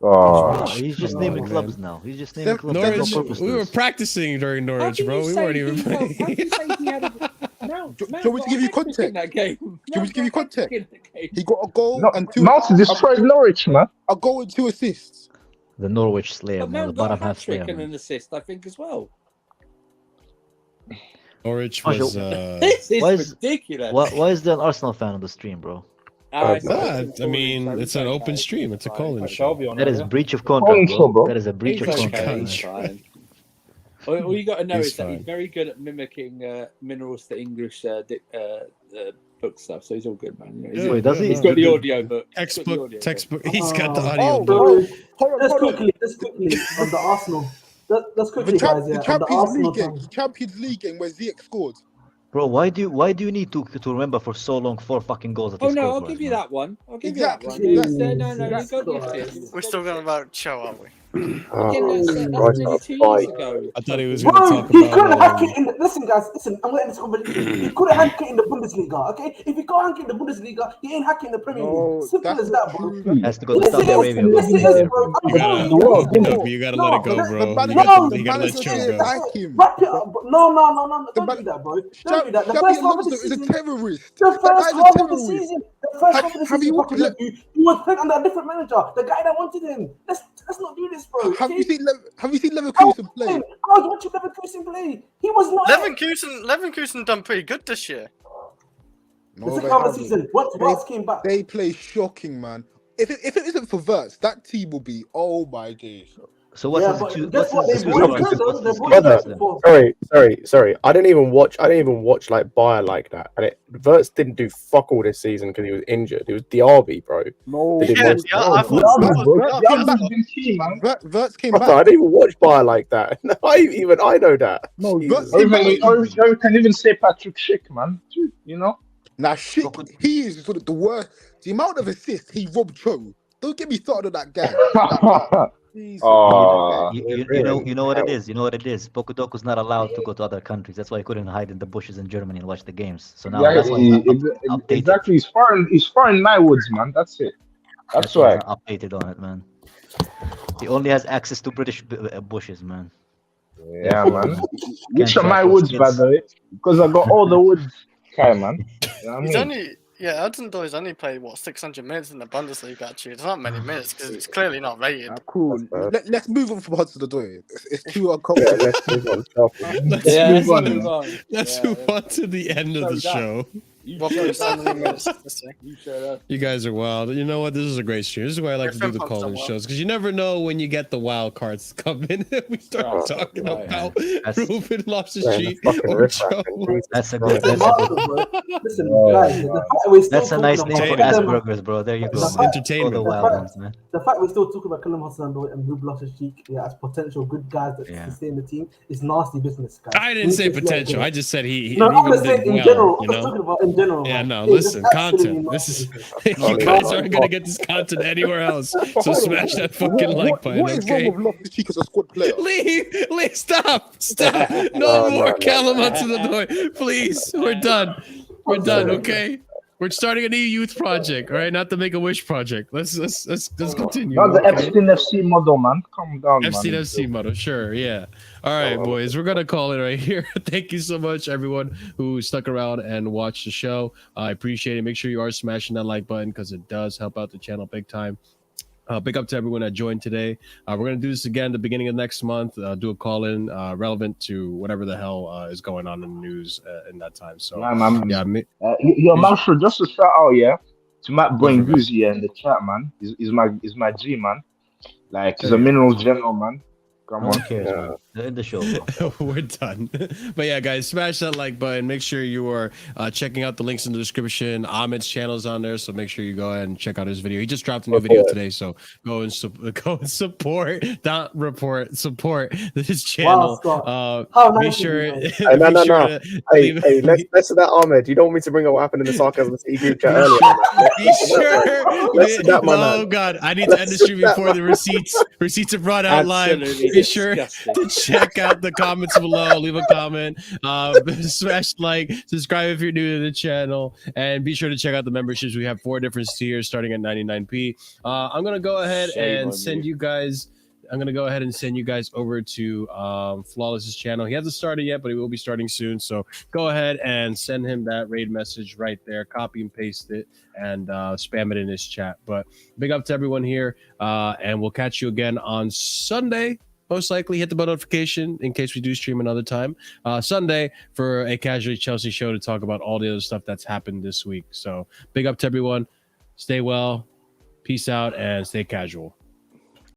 Oh, he's just naming clubs now. He's just naming clubs. Norwich, we were practicing during Norwich, bro. We weren't even playing. Shall we give you context? Shall we give you context? He got a goal and two. Mount destroyed Norwich, man. A goal and 2 assists. The Norwich Slayer, But the bottom half Slayer. and an assist, I think, as well. Norwich was. This is ridiculous. Why is there an Arsenal fan on the stream, bro? I mean, it's an open stream. It's a call-in show. That is breach of contract, bro. That is a breach of contract. All you got to know is that he's very good at mimicking minerals to English book stuff, so he's all good, man. You know, he's got the audio book. Textbook. He's got the audio book. Just quickly on the Arsenal. Let's quickly, guys. Yeah, the Champions League game where Ziyech scored. Bro, why do you need to remember for so long 4 fucking goals? Oh no, I'll give you that one. No, you got We're still going about Cho, aren't we? That's nearly 2 years ago. I thought he was going to talk he couldn't about. hack it in. Listen, guys. Listen, I'm letting this conversation. He couldn't hack it in the Bundesliga. Okay, if he can't hack it in the Bundesliga, he ain't hacking the Premier League. Simple as that, bro. Has to go to Saudi Arabia. You gotta let it go, bro. You gotta let Cho go. Wrap it up. No. Don't do that, bro. Don't do that. The first half of the season. Is a terrorist. The first half of the season. He was playing under a different manager. The guy that wanted him. Let's not do this, bro. Have you seen Leverkusen play? I was watching Leverkusen play. He was not. Leverkusen done pretty good this year. The second half of the season. Once came back. They play shocking, man. If it isn't for Havertz, that team will be my days. So what's Sorry. I didn't even watch like Bayer like that. And Havertz didn't do fuck all this season because he was injured. It was Diaby, bro. No, Havertz came back. I didn't even watch Bayer like that. I know that. No, you can even say Patrick Schick, man. You know. Now Schick, he is sort of the worst. The amount of assists he robbed Cho. Don't get me started on that guy. You know what it is. You know what it is. Pokudoku's not allowed to go to other countries. That's why he couldn't hide in the bushes in Germany and watch the games. So now that's why exactly. He's far in my woods, man. That's it. That's why. Updated on it, man. He only has access to British bushes, man. Yeah, man. Which Can't are my track those woods, by kids. the way? Because I got all the woods, okay, man. You know what I He's mean? only Hudson Doy's only played what 600 minutes in the Bundesliga. Actually, it's not many minutes because it's clearly not rated. Cool. Let's move on from Hudson Odoi. It's too Yeah, uncomfortable. let's move on. Let's Yeah, move let's on. move on. Let's Yeah, move on to the end of the So that- show. You What showed was how many up. minutes this week? You showed up. You guys are wild. You know what? This is a great stream. This is why I like to do the call-in shows because you never know when you get the wild cards come in. We start talking about Ruben Loftus-Cheek or Joe. That's a good. Listen, guys, the fact we're still That's a nice talking name for about Asperger's, bro. There you go. This is man. entertainment. All the wild ones, man. The fact we're still talking about Callum Hudson-Odoi and Ruben Loftus-Cheek as potential good guys that can stay in the team is nasty business, guys. I didn't say potential. I just said he No, I'm even just saying did in well. general. You I'm just know? talking about in general. Yeah, man. no. It's Listen, just content. absolutely This is nasty. you guys aren't gonna get this content anywhere else. So smash that fucking like button, What is wrong okay? with Loftus-Cheek as a squad player? Leave, stop. No more Callum Hudson-Odoi. Please, we're done. We're done, okay? We're starting a new youth project, all right? Not the Make-A-Wish project. Let's continue. Not the okay? Epstein FC model, man. Calm down, Epstein man. FC model, sure, yeah. All right, boys, we're gonna call it right here. Thank you so much, everyone who stuck around and watched the show. I appreciate it. Make sure you are smashing that like button because it does help out the channel big time. Big up to everyone that joined today. We're going to do this again at the beginning of next month. Do a call-in relevant to whatever the hell is going on in the news in that time. So, Yo, Marshall, just a shout out, yeah, to Matt Brain Goosey in the chat, man. He's my G, man. Like, he's a mineral general, man. Come on. In the show. We're done. But yeah, guys, smash that like button. Make sure you are checking out the links in the description. Ahmed's channel is on there, so make sure you go ahead and check out his video. He just dropped a new video today, so go and support, not report, support his channel. Be sure. No. Hey, let's that Ahmed. You don't want me to bring up what happened in the Sarcasm City group chat earlier. Oh God, I need to end the stream before the receipts are brought out live. Be sure to check out the comments below. Leave a comment, smash like, subscribe if you're new to the channel, and be sure to check out the memberships. We have 4 different tiers starting at 99p. I'm gonna go ahead and send you guys. I'm gonna go ahead and send you guys over to Flawless's channel. He hasn't started yet, but he will be starting soon. So go ahead and send him that raid message right there. Copy and paste it and spam it in his chat. But big up to everyone here, and we'll catch you again on Sunday. Most likely hit the bell notification in case we do stream another time Sunday for a Casually Chelsea show to talk about all the other stuff that's happened this week. So big up to everyone. Stay well. Peace out and stay casual.